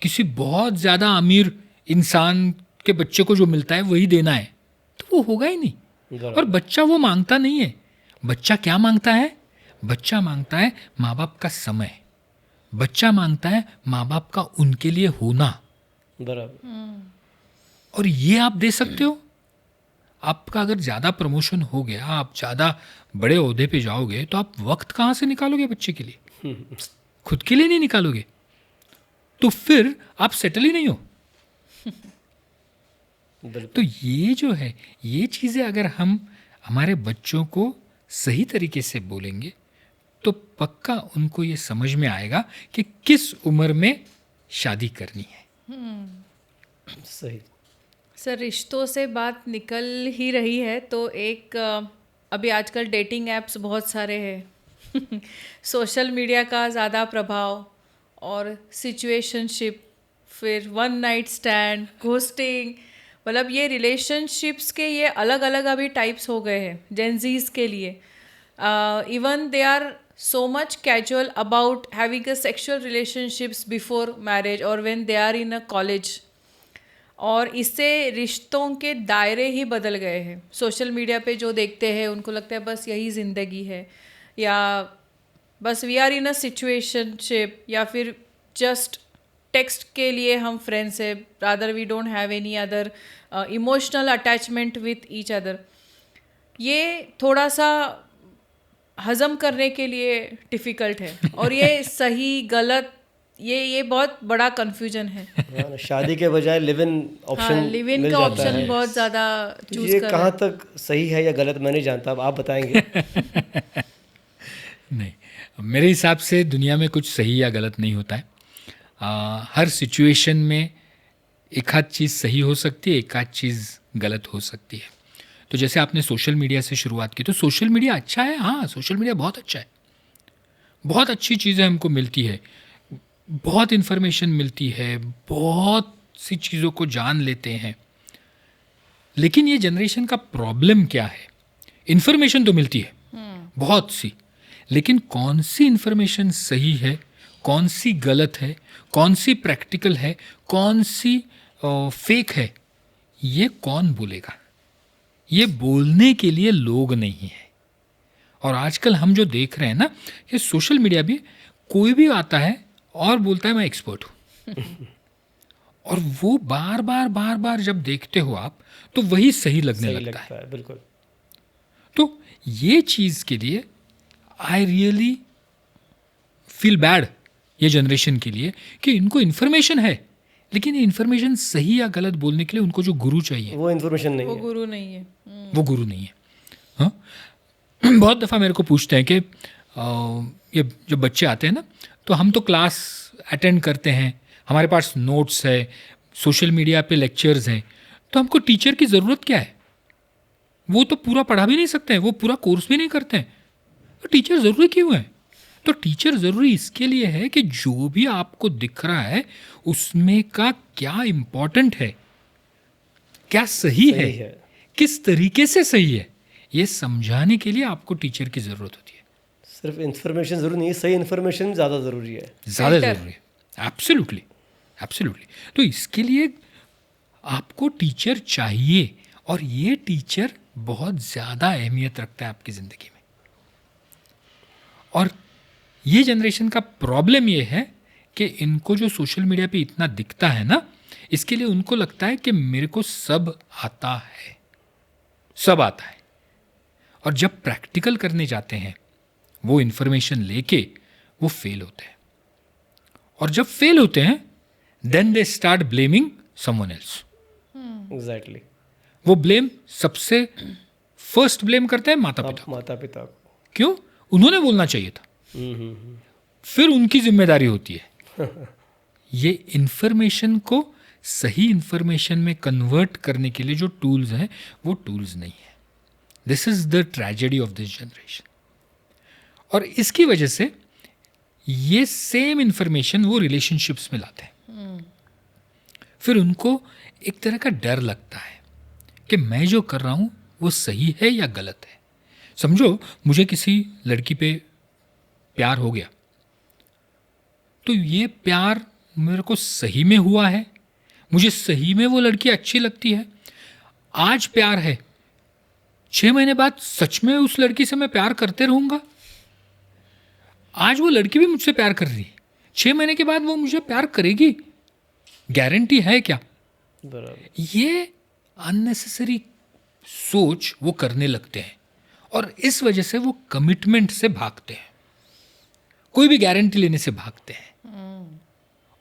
[SPEAKER 2] किसी बहुत ज़्यादा अमीर इंसान के बच्चे को जो मिलता है वही देना है, तो वो होगा ही नहीं। और बच्चा वो मांगता नहीं है। बच्चा क्या मांगता है, बच्चा मांगता है माँ बाप का समय, बच्चा मांगता है माँ बाप का उनके लिए होना।
[SPEAKER 3] बराबर।
[SPEAKER 2] और ये आप दे सकते हो। आपका अगर ज़्यादा प्रमोशन हो गया, आप ज़्यादा बड़े ओहदे पे जाओगे, तो आप वक्त कहाँ से निकालोगे बच्चे के लिए, खुद के लिए नहीं निकालोगे, तो फिर आप सेटल ही नहीं हो। तो ये जो है, ये चीज़ें अगर हम हमारे बच्चों को सही तरीके से बोलेंगे तो पक्का उनको ये समझ में आएगा कि किस उम्र में शादी करनी है।
[SPEAKER 3] सही।
[SPEAKER 1] सर, रिश्तों से बात निकल ही रही है तो एक अभी आजकल डेटिंग ऐप्स बहुत सारे हैं सोशल मीडिया का ज़्यादा प्रभाव और सिचुएशनशिप, फिर वन नाइट स्टैंड, घोस्टिंग, मतलब ये रिलेशनशिप्स के ये अलग अलग अभी टाइप्स हो गए हैं जेनजीज के लिए। Even they are so much casual about having a sexual relationships before marriage or when they are in a college। और इससे रिश्तों के दायरे ही बदल गए हैं। सोशल मीडिया पे जो देखते हैं उनको लगता है बस यही ज़िंदगी है, या बस we are in a situationship, या फिर जस्ट टेक्स्ट के लिए हम फ्रेंड्स हैं, rather we don't have any other emotional attachment with each other. ये थोड़ा सा हज़म करने के लिए डिफ़िकल्ट है, और ये सही गलत, ये बहुत बड़ा कन्फ्यूजन है।
[SPEAKER 3] शादी के बजाय live in option,
[SPEAKER 1] live in का ऑप्शन बहुत ज़्यादा चूज
[SPEAKER 3] ये
[SPEAKER 1] कर
[SPEAKER 3] कहाँ तक सही है या गलत मैं नहीं जानता, अब आप बताएंगे।
[SPEAKER 2] नहीं, मेरे हिसाब से दुनिया में कुछ सही या गलत नहीं होता है। हर सिचुएशन में एक आध चीज़ सही हो सकती है, एक आध चीज़ गलत हो सकती है। तो जैसे आपने सोशल मीडिया से शुरुआत की, तो सोशल मीडिया अच्छा है, हाँ सोशल मीडिया बहुत अच्छा है, बहुत अच्छी चीज़ें हमको मिलती है, बहुत इन्फॉर्मेशन मिलती है, बहुत सी चीज़ों को जान लेते हैं। लेकिन ये जनरेशन का प्रॉब्लम क्या है, इन्फॉर्मेशन तो मिलती है बहुत सी, लेकिन कौन सी इन्फॉर्मेशन सही है, कौन सी गलत है, कौन सी प्रैक्टिकल है, कौन सी फेक है, ये कौन बोलेगा। ये बोलने के लिए लोग नहीं है। और आजकल हम जो देख रहे हैं ना, ये सोशल मीडिया भी कोई भी आता है और बोलता है मैं एक्सपर्ट हूँ और वो बार बार जब देखते हो आप, तो वही सही लगने लगता है।
[SPEAKER 3] बिल्कुल।
[SPEAKER 2] तो ये चीज़ के लिए आई रियली फील बैड ये जनरेशन के लिए कि इनको इन्फॉर्मेशन है, लेकिन ये इन्फॉर्मेशन सही या गलत बोलने के लिए उनको जो गुरु चाहिए
[SPEAKER 3] वो इन्फॉर्मेशन नहीं है,
[SPEAKER 1] वो गुरु नहीं है।
[SPEAKER 2] वो गुरु नहीं है। हाँ, बहुत दफ़ा मेरे को पूछते हैं कि ये जो बच्चे आते हैं ना, तो हम तो क्लास अटेंड करते हैं, हमारे पास नोट्स है, सोशल मीडिया पे लेक्चर्स हैं, तो हमको टीचर की ज़रूरत क्या है? वो तो पूरा पढ़ा भी नहीं सकते हैं, वो पूरा कोर्स भी नहीं करते हैं, तो टीचर ज़रूरी क्यों है? तो टीचर ज़रूरी इसके लिए है कि जो भी आपको दिख रहा है उसमें का क्या इम्पोर्टेंट है, क्या सही है, किस तरीके से सही है, ये समझाने के लिए आपको टीचर की ज़रूरत होती है।
[SPEAKER 3] सिर्फ इन्फॉर्मेशन ज़रूरी नहीं है, सही इन्फॉर्मेशन ज़्यादा ज़रूरी है।
[SPEAKER 2] ज़्यादा ज़रूरी है, एब्सोल्युटली एब्सोल्युटली। तो इसके लिए आपको टीचर चाहिए, और ये टीचर बहुत ज़्यादा अहमियत रखता है आपकी ज़िंदगी में। और ये जनरेशन का प्रॉब्लम ये है कि इनको जो सोशल मीडिया पे इतना दिखता है ना, इसके लिए उनको लगता है कि मेरे को सब आता है, सब आता है। और जब प्रैक्टिकल करने जाते हैं वो इन्फॉर्मेशन लेके, वो फेल होते हैं। और जब फेल होते हैं then they start blaming someone else.
[SPEAKER 3] Exactly.
[SPEAKER 2] वो ब्लेम सबसे फर्स्ट ब्लेम करते हैं माता पिता।
[SPEAKER 3] माता पिता को।
[SPEAKER 2] क्यों? उन्होंने बोलना चाहिए था। फिर उनकी जिम्मेदारी होती है ये इन्फॉर्मेशन को सही इन्फॉर्मेशन में कन्वर्ट करने के लिए जो टूल्स हैं वो टूल्स नहीं है। This is the tragedy of this generation. और इसकी वजह से ये सेम इन्फॉर्मेशन वो रिलेशनशिप्स में लाते हैं। फिर उनको एक तरह का डर लगता है कि मैं जो कर रहा हूं वो सही है या गलत है। समझो मुझे किसी लड़की पे प्यार हो गया, तो ये प्यार मेरे को सही में हुआ है, मुझे सही में वो लड़की अच्छी लगती है, आज प्यार है, 6 महीने बाद सच में उस लड़की से मैं प्यार करते रहूंगा। आज वो लड़की भी मुझसे प्यार कर रही है, 6 महीने के बाद वो मुझे प्यार करेगी, गारंटी है क्या?
[SPEAKER 3] बराबर।
[SPEAKER 2] ये अननेसेसरी सोच वो करने लगते हैं, और इस वजह से वो कमिटमेंट से भागते हैं, कोई भी गारंटी लेने से भागते हैं।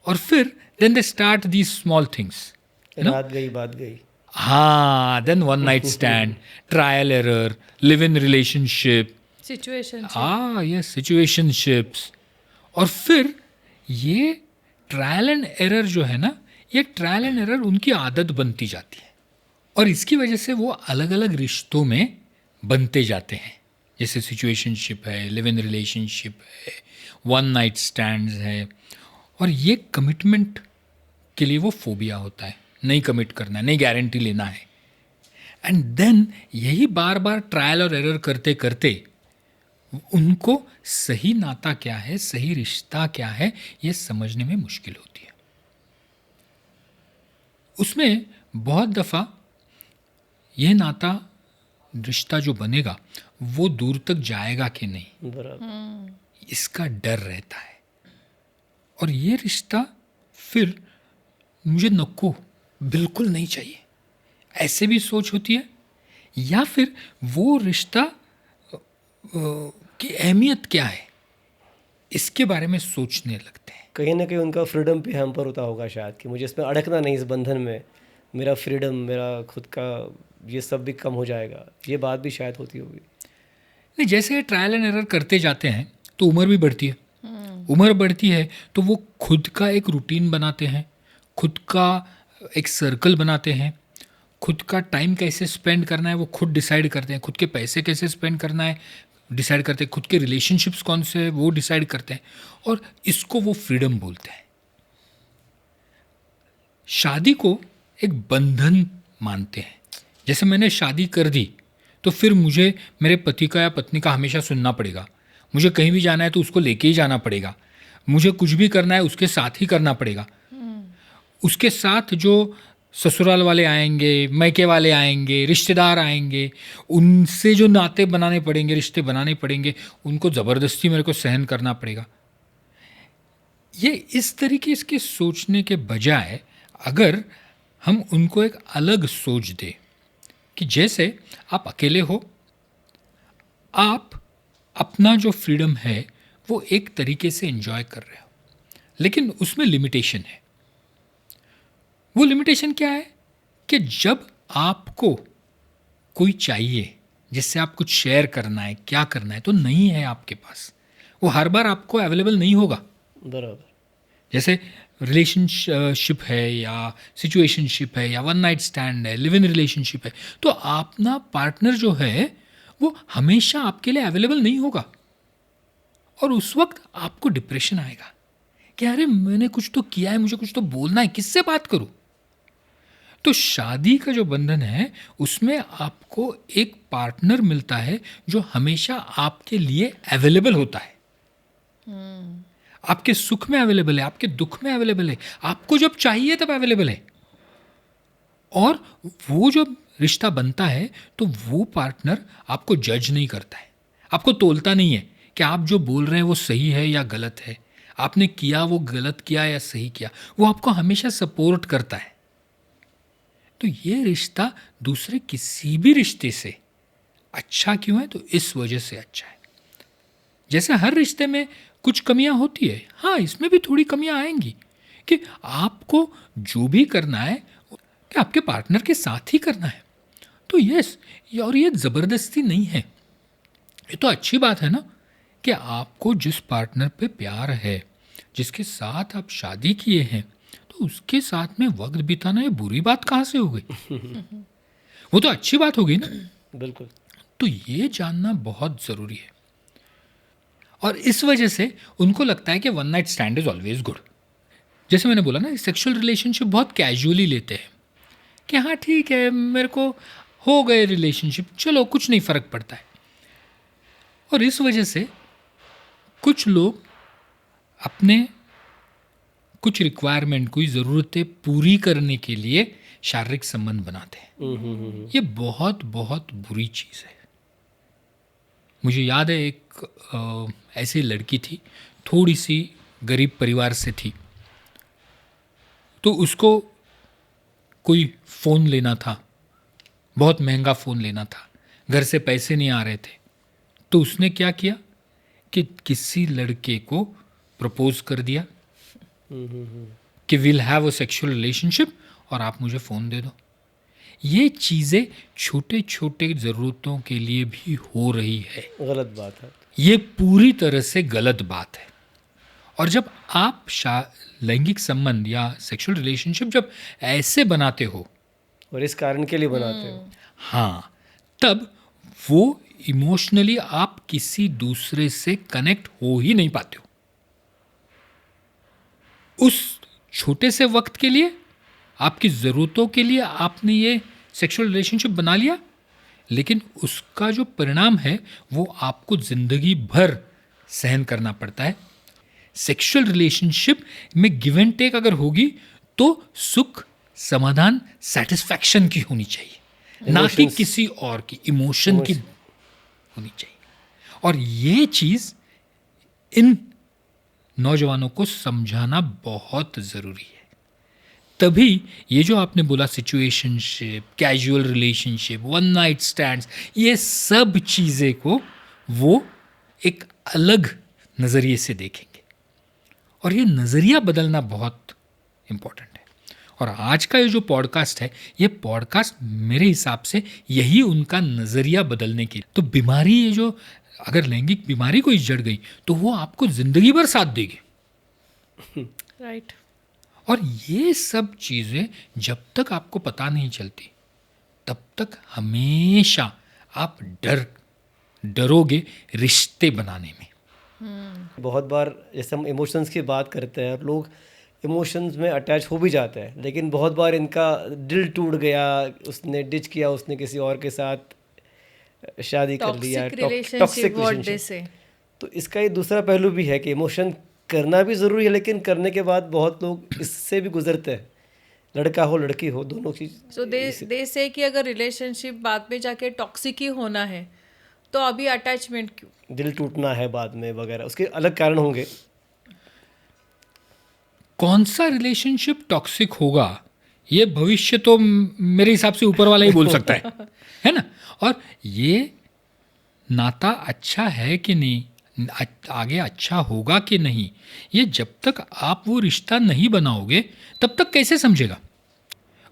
[SPEAKER 2] और फिर then they start these small things.
[SPEAKER 3] रात गई बात गई।
[SPEAKER 2] हाँ, then one night stand, trial error, live in relationship,
[SPEAKER 1] situation.
[SPEAKER 2] ये सिचुएशनशिप्स। और फिर ये ट्रायल एंड एरर जो है ना, ये ट्रायल एंड एरर उनकी आदत बनती जाती है, और इसकी वजह से वो अलग अलग रिश्तों में बनते जाते हैं। जैसे सिचुएशनशिप है, लिव इन रिलेशनशिप है, वन नाइट स्टैंड्स है। और ये कमिटमेंट के लिए वो फोबिया होता है, नहीं कमिट करना है, नहीं गारंटी लेना है। एंड देन यही बार बार ट्रायल और एरर करते करते उनको सही नाता क्या है, सही रिश्ता क्या है, ये समझने में मुश्किल होती है। उसमें बहुत दफ़ा ये नाता, रिश्ता जो बनेगा वो दूर तक जाएगा कि नहीं,
[SPEAKER 3] बराबर।
[SPEAKER 2] इसका डर रहता है। और ये रिश्ता फिर मुझे नको, बिल्कुल नहीं चाहिए, ऐसे भी सोच होती है। या फिर वो रिश्ता की अहमियत क्या है, इसके बारे में सोचने लगते हैं।
[SPEAKER 3] कहीं ना कहीं उनका फ्रीडम पे हैम्पर होता होगा शायद, कि मुझे इसमें अड़कना नहीं, इस बंधन में मेरा फ्रीडम, मेरा खुद का ये सब भी कम हो जाएगा, ये बात भी शायद होती होगी।
[SPEAKER 2] नहीं, जैसे ट्रायल एंड एरर करते जाते हैं तो उम्र भी बढ़ती है। उम्र बढ़ती है तो वो खुद का एक रूटीन बनाते हैं, खुद का एक सर्कल बनाते हैं, खुद का टाइम कैसे स्पेंड करना है वो खुद डिसाइड करते हैं, खुद के पैसे कैसे स्पेंड करना है डिसाइड करते हैं, खुद के रिलेशनशिप्स कौन से हैं वो डिसाइड करते हैं, और इसको वो फ्रीडम बोलते हैं। शादी को एक बंधन मानते हैं। जैसे मैंने शादी कर दी तो फिर मुझे मेरे पति का या पत्नी का हमेशा सुनना पड़ेगा, मुझे कहीं भी जाना है तो उसको लेके ही जाना पड़ेगा, मुझे कुछ भी करना है उसके साथ ही करना पड़ेगा। उसके साथ जो ससुराल वाले आएंगे, मैके वाले आएंगे, रिश्तेदार आएंगे, उनसे जो नाते बनाने पड़ेंगे, रिश्ते बनाने पड़ेंगे, उनको ज़बरदस्ती मेरे को सहन करना पड़ेगा। ये इस तरीके इसके सोचने के बजाय अगर हम उनको एक अलग सोच दें कि जैसे आप अकेले हो, आप अपना जो फ्रीडम है वो एक तरीके से एंजॉय कर रहे हो, लेकिन उसमें लिमिटेशन है। वो लिमिटेशन क्या है कि जब आपको कोई चाहिए, जिससे आप कुछ शेयर करना है, क्या करना है, तो नहीं है आपके पास, वो हर बार आपको अवेलेबल नहीं होगा।
[SPEAKER 3] बराबर।
[SPEAKER 2] जैसे रिलेशनशिप है या सिचुएशनशिप है या वन नाइट स्टैंड है, लिव इन रिलेशनशिप है, तो अपना पार्टनर जो है वो हमेशा आपके लिए अवेलेबल नहीं होगा और उस वक्त आपको डिप्रेशन आएगा कि अरे मैंने कुछ तो किया है, मुझे कुछ तो बोलना है, किससे बात करूं। तो शादी का जो बंधन है उसमें आपको एक पार्टनर मिलता है जो हमेशा आपके लिए अवेलेबल होता है, आपके सुख में अवेलेबल है, आपके दुख में अवेलेबल है, आपको जब चाहिए तब अवेलेबल है। और वो जब रिश्ता बनता है तो वो पार्टनर आपको जज नहीं करता है, आपको तोलता नहीं है कि आप जो बोल रहे हैं वो सही है या गलत है, आपने किया वो गलत किया या सही किया, वो आपको हमेशा सपोर्ट करता है। तो ये रिश्ता दूसरे किसी भी रिश्ते से अच्छा क्यों है? तो इस वजह से अच्छा है। जैसे हर रिश्ते में कुछ कमियां होती है, हाँ इसमें भी थोड़ी कमियां आएंगी कि आपको जो भी करना है कि आपके पार्टनर के साथ ही करना है। तो यस, और ये ज़बरदस्ती नहीं है, ये तो अच्छी बात है ना कि आपको जिस पार्टनर पे प्यार है, जिसके साथ आप शादी किए हैं, तो उसके साथ में वक्त बिताना ये बुरी बात कहाँ से हो गई? वो तो अच्छी बात हो गई ना।
[SPEAKER 3] बिल्कुल।
[SPEAKER 2] तो ये जानना बहुत ज़रूरी है और इस वजह से उनको लगता है कि one night stand is always good. जैसे मैंने बोला ना, सेक्सुअल रिलेशनशिप बहुत कैजुअली लेते हैं कि हाँ ठीक है, मेरे को हो गए रिलेशनशिप, चलो कुछ नहीं फ़र्क पड़ता है। और इस वजह से कुछ लोग अपने कुछ रिक्वायरमेंट, कोई ज़रूरतें पूरी करने के लिए शारीरिक संबंध बनाते हैं। ये बहुत बहुत बुरी चीज़ है। मुझे याद है एक ऐसी लड़की थी, थोड़ी सी गरीब परिवार से थी, तो उसको कोई फ़ोन लेना था, बहुत महंगा फ़ोन लेना था, घर से पैसे नहीं आ रहे थे, तो उसने क्या किया कि किसी लड़के को प्रपोज कर दिया कि will have a sexual relationship और आप मुझे फ़ोन दे दो। ये चीज़ें छोटे छोटे ज़रूरतों के लिए भी हो रही है।
[SPEAKER 3] गलत बात है।
[SPEAKER 2] ये पूरी तरह से गलत बात है। और जब आप लैंगिक संबंध या सेक्सुअल रिलेशनशिप जब ऐसे बनाते हो
[SPEAKER 3] और इस कारण के लिए बनाते हो,
[SPEAKER 2] हाँ, तब वो इमोशनली आप किसी दूसरे से कनेक्ट हो ही नहीं पाते हो। उस छोटे से वक्त के लिए, आपकी ज़रूरतों के लिए आपने ये सेक्सुअल रिलेशनशिप बना लिया, लेकिन उसका जो परिणाम है वो आपको ज़िंदगी भर सहन करना पड़ता है। सेक्सुअल रिलेशनशिप में गिव एंड टेक अगर होगी तो सुख, समाधान, सेटिस्फैक्शन की होनी चाहिए, ना कि किसी और की इमोशन की होनी चाहिए। और ये चीज़ इन नौजवानों को समझाना बहुत ज़रूरी है। तभी ये जो आपने बोला situationship, casual relationship, one night stands, ये सब चीज़ें को वो एक अलग नज़रिए से देखेंगे और ये नज़रिया बदलना बहुत इम्पोर्टेंट है। और आज का ये जो पॉडकास्ट है, ये पॉडकास्ट मेरे हिसाब से यही उनका नज़रिया बदलने की। तो बीमारी, ये जो अगर लैंगिक बीमारी कोई जड़ गई तो वो आपको ज़िंदगी भर साथ देगी।
[SPEAKER 1] राइट।
[SPEAKER 2] और ये सब चीज़ें जब तक आपको पता नहीं चलती तब तक हमेशा आप डरोगे रिश्ते बनाने में।
[SPEAKER 3] बहुत बार जैसे हम इमोशंस की बात करते हैं, लोग इमोशंस में अटैच हो भी जाते हैं, लेकिन बहुत बार इनका दिल टूट गया, उसने डिच किया, उसने किसी और के साथ शादी कर लिया, टॉक्सिक रिलेशनशिप। तो इसका एक दूसरा पहलू भी है कि इमोशन करना भी ज़रूरी है, लेकिन करने के बाद बहुत लोग इससे भी गुजरते हैं, लड़का हो लड़की हो, दोनों की।
[SPEAKER 1] सो दे से कि अगर रिलेशनशिप बाद में जाके टॉक्सिक ही होना है तो अभी अटैचमेंट क्यों,
[SPEAKER 3] दिल टूटना है बाद में वगैरह, उसके अलग कारण होंगे।
[SPEAKER 2] कौन सा रिलेशनशिप टॉक्सिक होगा ये भविष्य तो मेरे हिसाब से ऊपर वाला ही बोल सकता है ना। और ये नाता अच्छा है कि नहीं, आगे अच्छा होगा कि नहीं, ये जब तक आप वो रिश्ता नहीं बनाओगे तब तक कैसे समझेगा।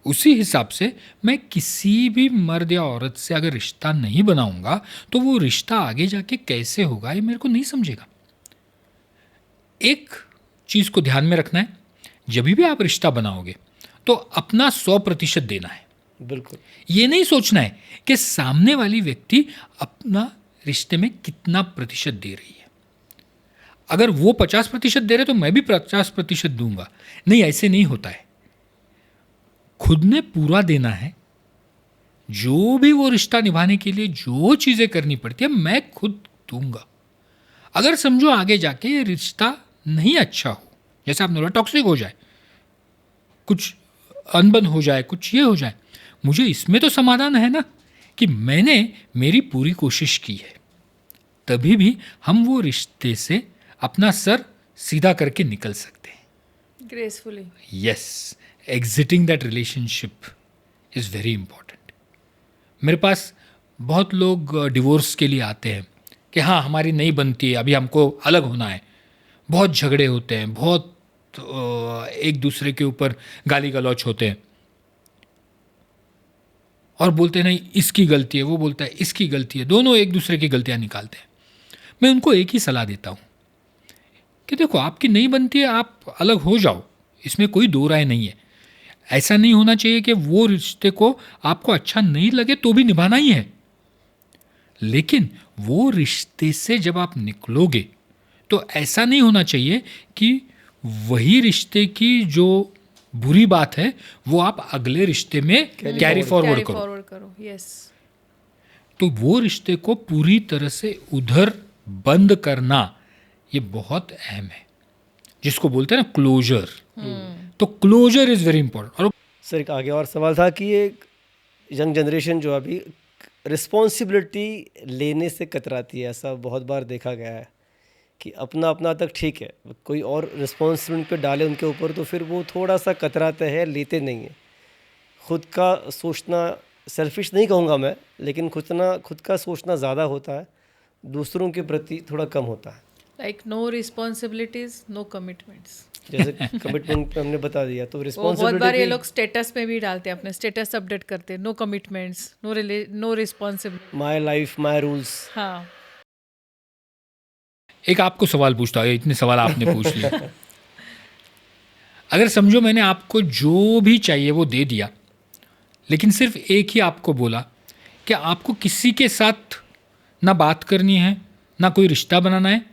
[SPEAKER 2] उसी हिसाब से मैं किसी भी मर्द या औरत से अगर रिश्ता नहीं बनाऊंगा तो वो रिश्ता आगे जाके कैसे होगा ये मेरे को नहीं समझेगा। एक चीज़ को ध्यान में रखना है, जब भी आप रिश्ता बनाओगे तो अपना 100% देना है।
[SPEAKER 3] बिल्कुल।
[SPEAKER 2] ये नहीं सोचना है कि सामने वाली व्यक्ति अपना रिश्ते में कितना प्रतिशत दे रही है। अगर वो 50% दे रहे तो मैं भी 50% दूंगा, नहीं, ऐसे नहीं होता है। खुद ने पूरा देना है। जो भी वो रिश्ता निभाने के लिए जो चीज़ें करनी पड़ती है मैं खुद दूंगा। अगर समझो आगे जाके ये रिश्ता नहीं अच्छा हो, जैसे आपने बोला टॉक्सिक हो जाए, कुछ अनबन हो जाए, कुछ ये हो जाए, मुझे इसमें तो समाधान है ना कि मैंने मेरी पूरी कोशिश की है, तभी भी हम वो रिश्ते से अपना सर सीधा करके निकल सकते हैं।
[SPEAKER 1] Gracefully.
[SPEAKER 2] Yes, exiting that relationship is very important. मेरे पास बहुत लोग डिवोर्स के लिए आते हैं कि हाँ हमारी नहीं बनती है, अभी हमको अलग होना है। बहुत झगड़े होते हैं, बहुत एक दूसरे के ऊपर गाली गलौच होते हैं और बोलते हैं नहीं इसकी गलती है, वो बोलता है इसकी गलती है, दोनों एक दूसरे की गलतियां निकालते हैं। मैं उनको एक ही सलाह देता हूँ कि देखो आपकी नहीं बनती है, आप अलग हो जाओ, इसमें कोई दो राय नहीं है। ऐसा नहीं होना चाहिए कि वो रिश्ते को आपको अच्छा नहीं लगे तो भी निभाना ही है, लेकिन वो रिश्ते से जब आप निकलोगे तो ऐसा नहीं होना चाहिए कि वही रिश्ते की जो बुरी बात है वो आप अगले रिश्ते में कैरी फॉरवर्ड करो।
[SPEAKER 1] यस।
[SPEAKER 2] तो वो रिश्ते को पूरी तरह से उधर बंद करना ये बहुत अहम है, जिसको बोलते हैं ना क्लोजर। तो क्लोजर इज वेरी इंपॉर्टेंट। और
[SPEAKER 3] सर एक आगे और सवाल था कि एक यंग जनरेशन जो अभी रिस्पॉन्सिबिलिटी लेने से कतराती है, ऐसा बहुत बार देखा गया है कि अपना अपना तक ठीक है, कोई और रिस्पॉन्सिबिलिटी पे डाले उनके ऊपर तो फिर वो थोड़ा सा कतराते हैं, लेते नहीं हैं। खुद का सोचना, सेल्फिश नहीं कहूँगा मैं, लेकिन खुद का सोचना ज़्यादा होता है, दूसरों के प्रति थोड़ा कम होता है।
[SPEAKER 1] Like no responsibilities no commitments.
[SPEAKER 3] जैसे कमिटमेंट पे हमने बता दिया, तो
[SPEAKER 1] बहुत बार ये
[SPEAKER 3] रिस्पॉन्सिबिलिटी
[SPEAKER 1] लोग स्टेटस में भी डालते हैं, अपने स्टेटस अपडेट करते हैं, no commitments no responsibility,
[SPEAKER 3] my life my rules.
[SPEAKER 1] हाँ।
[SPEAKER 2] एक आपको सवाल पूछता हूँ, इतने सवाल आपने पूछ लिए। अगर समझो मैंने आपको जो भी चाहिए वो दे दिया, लेकिन सिर्फ एक ही आपको बोला कि आपको किसी के साथ ना बात करनी है, ना कोई रिश्ता बनाना है,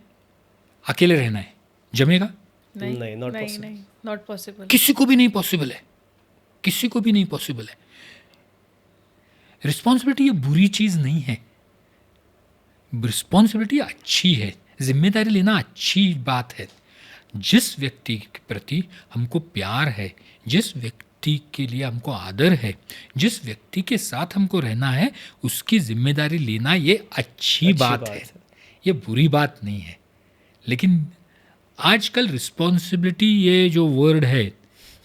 [SPEAKER 2] अकेले रहना है, जमेगा?
[SPEAKER 3] नहीं, not
[SPEAKER 1] नहीं,
[SPEAKER 3] possible.
[SPEAKER 1] नहीं, नॉट पॉसिबल।
[SPEAKER 2] किसी को भी नहीं पॉसिबल है, किसी को भी नहीं पॉसिबल है। रिस्पॉन्सिबिलिटी ये बुरी चीज़ नहीं है, रिस्पॉन्सिबिलिटी अच्छी है, जिम्मेदारी लेना अच्छी बात है। जिस व्यक्ति के प्रति हमको प्यार है, जिस व्यक्ति के लिए हमको आदर है, जिस व्यक्ति के साथ हमको रहना है, उसकी जिम्मेदारी लेना ये अच्छी बात है, ये बुरी बात नहीं है। लेकिन आजकल रिस्पॉन्सिबिलिटी ये जो वर्ड है,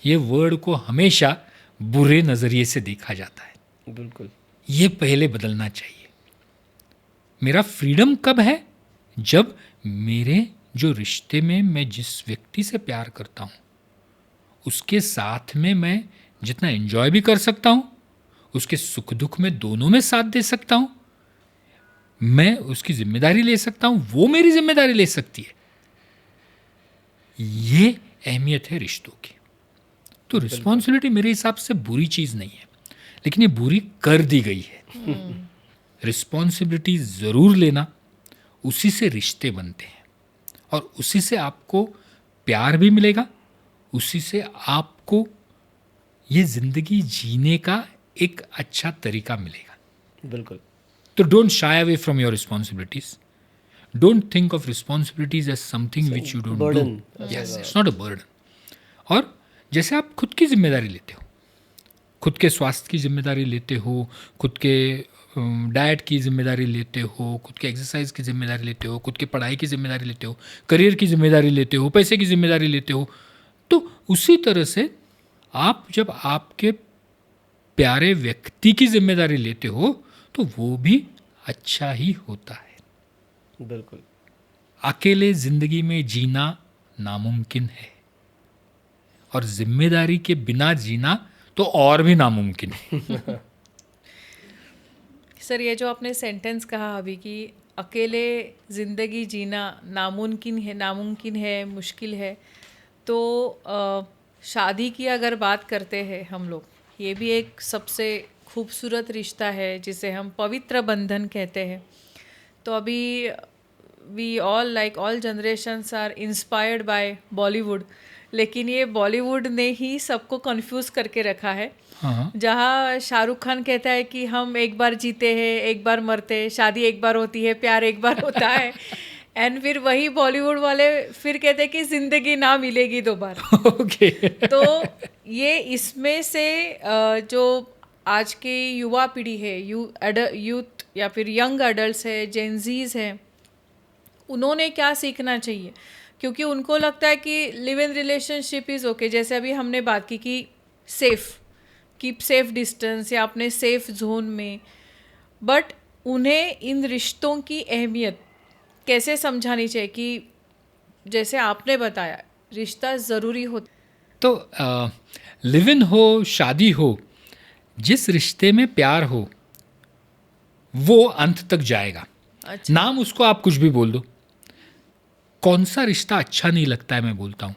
[SPEAKER 2] ये वर्ड को हमेशा बुरे नज़रिए से देखा जाता है।
[SPEAKER 3] बिल्कुल।
[SPEAKER 2] ये पहले बदलना चाहिए। मेरा फ्रीडम कब है? जब मेरे जो रिश्ते में मैं जिस व्यक्ति से प्यार करता हूँ उसके साथ में मैं जितना एंजॉय भी कर सकता हूँ, उसके सुख दुख में दोनों में साथ दे सकता हूँ, मैं उसकी जिम्मेदारी ले सकता हूँ, वो मेरी जिम्मेदारी ले सकती है। ये अहमियत है रिश्तों की। तो रिस्पॉन्सिबिलिटी मेरे हिसाब से बुरी चीज़ नहीं है, लेकिन ये बुरी कर दी गई है। रिस्पॉन्सिबिलिटी ज़रूर लेना, उसी से रिश्ते बनते हैं और उसी से आपको प्यार भी मिलेगा, उसी से आपको ये ज़िंदगी जीने का एक अच्छा तरीका मिलेगा।
[SPEAKER 3] बिल्कुल।
[SPEAKER 2] तो don't shy away from your responsibilities. Don't think of responsibilities as something which you don't
[SPEAKER 3] burden.
[SPEAKER 2] do. Yes, it's not a burden. और जैसे आप खुद की जिम्मेदारी लेते हो, खुद के स्वास्थ्य की जिम्मेदारी लेते हो, खुद के डाइट की जिम्मेदारी लेते हो, खुद के एक्सरसाइज की जिम्मेदारी लेते हो, खुद के पढ़ाई की जिम्मेदारी लेते हो, करियर की जिम्मेदारी लेते हो, पैसे की जिम्मेदारी लेते हो, तो उसी तरह से आप जब आपके प्यारे व्यक्ति की जिम्मेदारी लेते हो तो वो भी अच्छा ही होता है।
[SPEAKER 3] बिल्कुल।
[SPEAKER 2] अकेले जिंदगी में जीना नामुमकिन है और जिम्मेदारी के बिना जीना तो और भी नामुमकिन है।
[SPEAKER 1] सर, ये जो आपने सेंटेंस कहा अभी कि अकेले ज़िंदगी जीना नामुमकिन है, मुश्किल है, तो शादी की अगर बात करते हैं हम लोग, ये भी एक सबसे खूबसूरत रिश्ता है जिसे हम पवित्र बंधन कहते हैं। तो अभी we all generations are inspired by Bollywood, लेकिन ये बॉलीवुड ने ही सबको कंफ्यूज करके रखा है।
[SPEAKER 2] हाँ,
[SPEAKER 1] जहाँ शाहरुख खान कहता है कि हम एक बार जीते हैं, एक बार मरते हैं, शादी एक बार होती है, प्यार एक बार होता है, एंड फिर वही बॉलीवुड वाले फिर कहते हैं कि जिंदगी ना मिलेगी दोबारा।
[SPEAKER 2] ओके।
[SPEAKER 1] तो ये इसमें से जो आज की युवा पीढ़ी है, यूथ या फिर यंग अडल्ट है, जेनजीज हैं, उन्होंने क्या सीखना चाहिए? क्योंकि उनको लगता है कि live in relationship is okay, जैसे अभी हमने बात की कि कीप सेफ डिस्टेंस या अपने सेफ जोन में, बट उन्हें इन रिश्तों की अहमियत कैसे समझानी चाहिए कि जैसे आपने बताया रिश्ता ज़रूरी होता।
[SPEAKER 2] तो लिव इन हो, शादी हो, जिस रिश्ते में प्यार हो वो अंत तक जाएगा।
[SPEAKER 1] अच्छा।
[SPEAKER 2] नाम उसको आप कुछ भी बोल दो। कौन सा रिश्ता अच्छा नहीं लगता है, मैं बोलता हूं,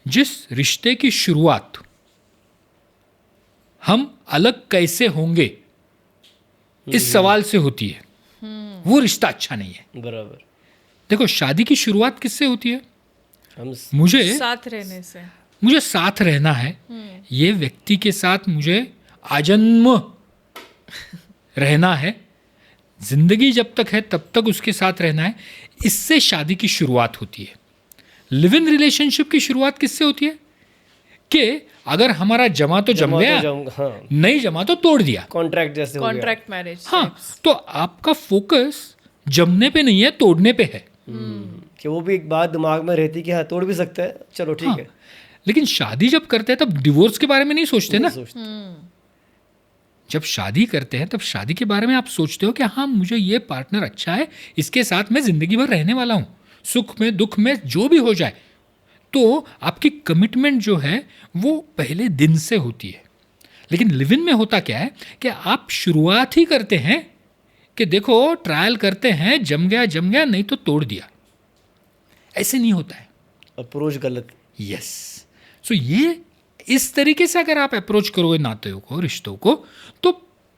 [SPEAKER 2] जिस रिश्ते की शुरुआत हम अलग कैसे होंगे इस सवाल से होती है, वो रिश्ता अच्छा नहीं है।
[SPEAKER 3] बराबर।
[SPEAKER 2] देखो, शादी की शुरुआत किससे होती है?
[SPEAKER 3] हम
[SPEAKER 2] मुझे
[SPEAKER 1] साथ रहने से।
[SPEAKER 2] मुझे साथ रहना है, ये व्यक्ति के साथ मुझे आजन्म रहना है, जिंदगी जब तक है तब तक उसके साथ रहना है। इससे शादी की शुरुआत होती है। लिव इन रिलेशनशिप की शुरुआत किससे होती है कि अगर हमारा जमा तो जम गया,
[SPEAKER 3] हाँ,
[SPEAKER 2] नहीं जमा तो तोड़ दिया,
[SPEAKER 3] कॉन्ट्रैक्ट जैसे हो गया।
[SPEAKER 1] Contract marriage.
[SPEAKER 2] हाँ, तो आपका फोकस जमने पे नहीं है, तोड़ने पे है।
[SPEAKER 3] कि वो भी एक बात दिमाग में रहती कि हाँ तोड़ भी सकता है, चलो ठीक
[SPEAKER 2] हाँ,
[SPEAKER 3] है।
[SPEAKER 2] लेकिन शादी जब करते हैं तब डिवोर्स के बारे में नहीं सोचते ना।
[SPEAKER 3] नहीं सोचते।
[SPEAKER 2] जब शादी करते हैं तब शादी के बारे में आप सोचते हो कि हाँ, मुझे ये पार्टनर अच्छा है, इसके साथ मैं जिंदगी भर रहने वाला हूँ, सुख में दुख में जो भी हो जाए। तो आपकी कमिटमेंट जो है वो पहले दिन से होती है। लेकिन लिव इन में होता क्या है कि आप शुरुआत ही करते हैं कि देखो ट्रायल करते हैं, जम गया नहीं तो तोड़ दिया। ऐसे नहीं होता है।
[SPEAKER 3] अप्रोच गलत।
[SPEAKER 2] यस। सो ये इस तरीके से अगर आप अप्रोच करोगे नातों को, रिश्तों को, तो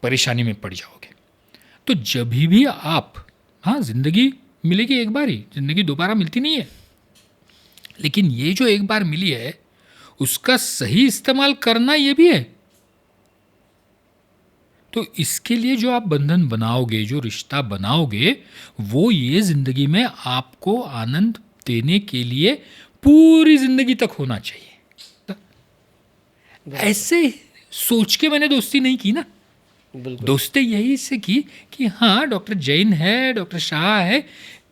[SPEAKER 2] परेशानी में पड़ जाओगे। तो जब भी आप, हाँ, जिंदगी मिलेगी एक बार ही, जिंदगी दोबारा मिलती नहीं है, लेकिन ये जो एक बार मिली है उसका सही इस्तेमाल करना ये भी है। तो इसके लिए जो आप बंधन बनाओगे, जो रिश्ता बनाओगे, वो ये जिंदगी में आपको आनंद देने के लिए पूरी जिंदगी तक होना चाहिए। ऐसे सोच के मैंने दोस्ती नहीं की ना।
[SPEAKER 3] बिल्कुल।
[SPEAKER 2] दोस्ती यही से की कि हाँ, डॉक्टर जैन है, डॉक्टर शाह है,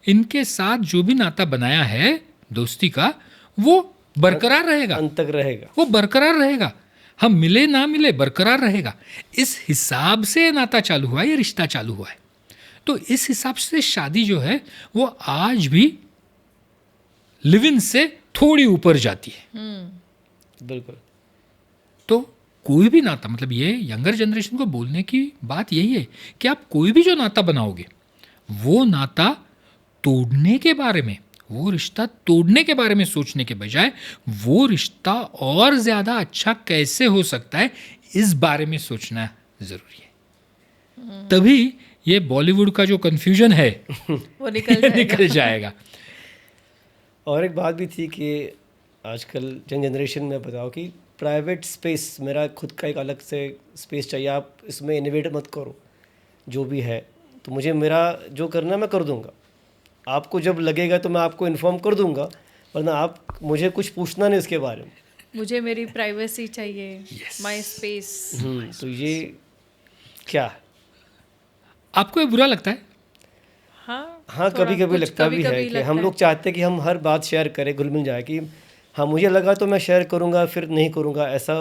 [SPEAKER 2] इनके साथ जो भी नाता बनाया है दोस्ती का, वो बरकरार रहेगा,
[SPEAKER 3] अंत तक रहेगा।
[SPEAKER 2] वो बरकरार रहेगा। हम मिले ना मिले बरकरार रहेगा। इस हिसाब से नाता चालू हुआ है, ये रिश्ता चालू हुआ है। तो इस हिसाब से शादी जो है वो आज भी लिव इन से थोड़ी ऊपर जाती है।
[SPEAKER 3] बिल्कुल।
[SPEAKER 2] तो कोई भी नाता, मतलब ये यंगर जनरेशन को बोलने की बात यही है कि आप कोई भी जो नाता बनाओगे, वो नाता तोड़ने के बारे में, वो रिश्ता तोड़ने के बारे में सोचने के बजाय वो रिश्ता और ज़्यादा अच्छा कैसे हो सकता है इस बारे में सोचना ज़रूरी है। तभी ये बॉलीवुड का जो कन्फ्यूजन है
[SPEAKER 1] वो निकल
[SPEAKER 2] जाएगा।
[SPEAKER 3] और एक बात भी थी कि आजकल यंग जनरेशन में बताओ कि प्राइवेट स्पेस, मेरा खुद का एक अलग से स्पेस चाहिए, आप इसमें इन्वेट मत करो, जो भी है तो मुझे मेरा जो करना है मैं कर दूंगा, आपको जब लगेगा तो मैं आपको इन्फॉर्म कर दूंगा, वरना आप मुझे कुछ पूछना नहीं इसके बारे में।
[SPEAKER 1] मुझे मेरी प्राइवेसी चाहिए, माय स्पेस।
[SPEAKER 3] तो ये क्या,
[SPEAKER 2] आपको ये बुरा लगता है?
[SPEAKER 3] हाँ, कभी कभी लगता भी है कि हम लोग चाहते हैं कि हम हर बात शेयर करें, घुल मिल जाए, कि हाँ मुझे लगा तो मैं शेयर करूँगा, फिर नहीं करूँगा, ऐसा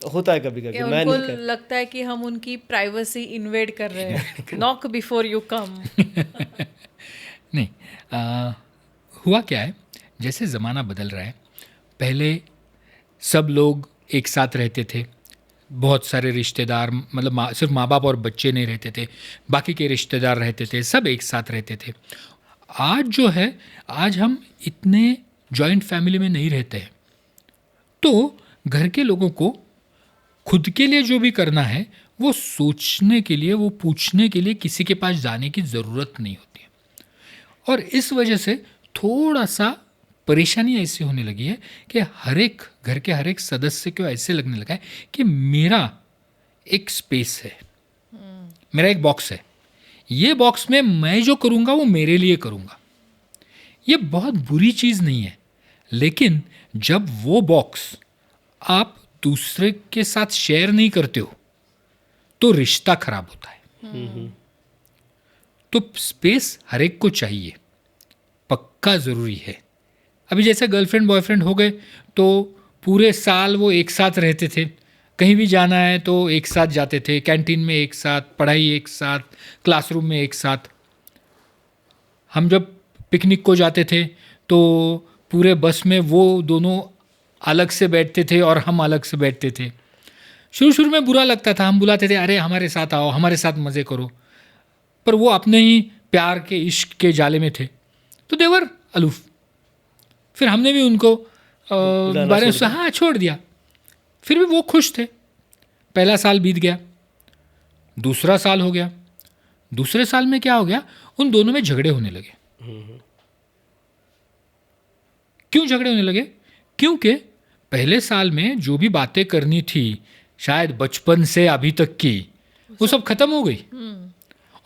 [SPEAKER 3] होता है कभी कभी। मैं
[SPEAKER 1] उनको
[SPEAKER 3] नहीं कर,
[SPEAKER 1] लगता है कि हम उनकी प्राइवेसी इन्वेड कर रहे हैं। Knock before you come.
[SPEAKER 2] नहीं, हुआ क्या है, जैसे ज़माना बदल रहा है, पहले सब लोग एक साथ रहते थे, बहुत सारे रिश्तेदार, मतलब सिर्फ माँ बाप और बच्चे नहीं रहते थे, बाकी के रिश्तेदार रहते थे, सब एक साथ रहते थे। आज जो है, आज हम इतने जॉइंट फैमिली में नहीं रहते हैं, तो घर के लोगों को खुद के लिए जो भी करना है वो सोचने के लिए, वो पूछने के लिए किसी के पास जाने की ज़रूरत नहीं होती है। और इस वजह से थोड़ा सा परेशानी ऐसी होने लगी है कि घर के हर एक सदस्य को ऐसे लगने लगा है कि मेरा एक स्पेस है, मेरा एक बॉक्स है, ये बॉक्स में मैं जो करूँगा वो मेरे लिए करूँगा। ये बहुत बुरी चीज़ नहीं है, लेकिन जब वो बॉक्स आप दूसरे के साथ शेयर नहीं करते हो तो रिश्ता खराब होता है। तो स्पेस हर एक को चाहिए, पक्का ज़रूरी है। अभी जैसे गर्लफ्रेंड बॉयफ्रेंड हो गए तो पूरे साल वो एक साथ रहते थे, कहीं भी जाना है तो एक साथ जाते थे, कैंटीन में एक साथ, पढ़ाई एक साथ, क्लासरूम में एक साथ। हम जब पिकनिक को जाते थे तो पूरे बस में वो दोनों अलग से बैठते थे और हम अलग से बैठते थे। शुरू में बुरा लगता था, हम बुलाते थे, अरे हमारे साथ आओ, हमारे साथ मज़े करो, पर वो अपने ही प्यार के इश्क के जाले में थे, तो देवर अलूफ। फिर हमने भी उनको बारे में हाँ छोड़ दिया। फिर भी वो खुश थे। पहला साल बीत गया, दूसरा साल हो गया, दूसरे साल में क्या हो गया, उन दोनों में झगड़े होने लगे। क्यों झगड़े होने लगे? क्योंकि पहले साल में जो भी बातें करनी थी, शायद बचपन से अभी तक की, वो सब खत्म हो गई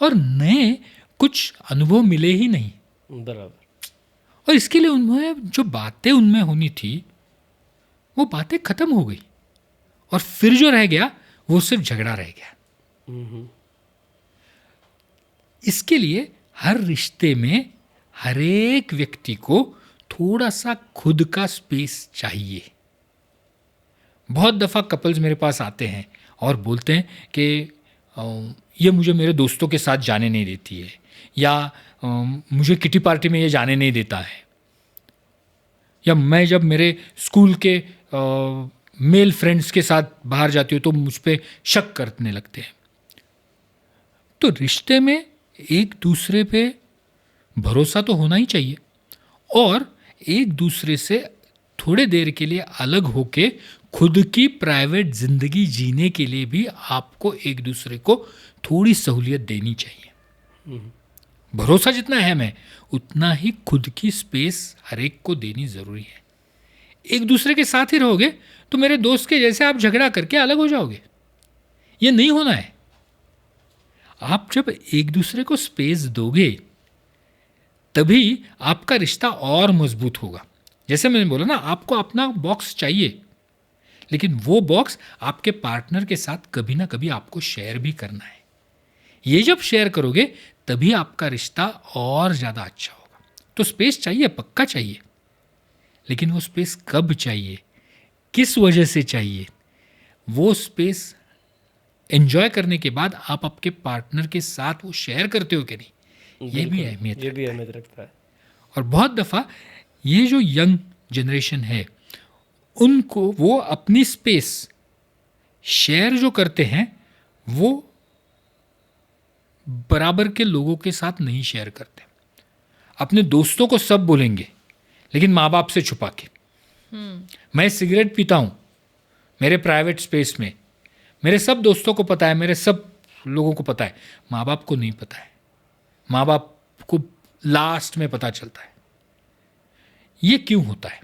[SPEAKER 2] और नए कुछ अनुभव मिले ही नहीं।
[SPEAKER 3] बराबर।
[SPEAKER 2] और इसके लिए उनमें जो बातें उनमें होनी थी वो बातें खत्म हो गई और फिर जो रह गया वो सिर्फ झगड़ा रह गया। इसके लिए हर रिश्ते में हर एक व्यक्ति को थोड़ा सा खुद का स्पेस चाहिए। बहुत दफ़ा कपल्स मेरे पास आते हैं और बोलते हैं कि ये मुझे मेरे दोस्तों के साथ जाने नहीं देती है, या मुझे किटी पार्टी में ये जाने नहीं देता है, या मैं जब मेरे स्कूल के मेल फ्रेंड्स के साथ बाहर जाती हूँ तो मुझ पर शक करने लगते हैं। तो रिश्ते में एक दूसरे पे भरोसा तो होना ही चाहिए और एक दूसरे से थोड़े देर के लिए अलग होके खुद की प्राइवेट ज़िंदगी जीने के लिए भी आपको एक दूसरे को थोड़ी सहूलियत देनी चाहिए। भरोसा जितना अहम है उतना ही खुद की स्पेस हर एक को देनी ज़रूरी है। एक दूसरे के साथ ही रहोगे तो मेरे दोस्त के जैसे आप झगड़ा करके अलग हो जाओगे, ये नहीं होना है। आप जब एक दूसरे को स्पेस दोगे तभी आपका रिश्ता और मजबूत होगा। जैसे मैंने बोला ना, आपको अपना बॉक्स चाहिए, लेकिन वो बॉक्स आपके पार्टनर के साथ कभी ना कभी आपको शेयर भी करना है। ये जब शेयर करोगे तभी आपका रिश्ता और ज़्यादा अच्छा होगा। तो स्पेस चाहिए, पक्का चाहिए, लेकिन वो स्पेस कब चाहिए, किस वजह से चाहिए, वो स्पेस एंजॉय करने के बाद आप आपके पार्टनर के साथ वो शेयर करते हो कि नहीं, ये भी अहमियत
[SPEAKER 3] रखता है।
[SPEAKER 2] और बहुत दफ़ा ये जो यंग जनरेशन है उनको वो अपनी स्पेस शेयर जो करते हैं वो बराबर के लोगों के साथ नहीं शेयर करते। अपने दोस्तों को सब बोलेंगे लेकिन माँ बाप से छुपा के। मैं सिगरेट पीता हूँ मेरे प्राइवेट स्पेस में, मेरे सब दोस्तों को पता है, मेरे सब लोगों को पता है, माँ बाप को नहीं पता है। माँ बाप को लास्ट में पता चलता है। ये क्यों होता है?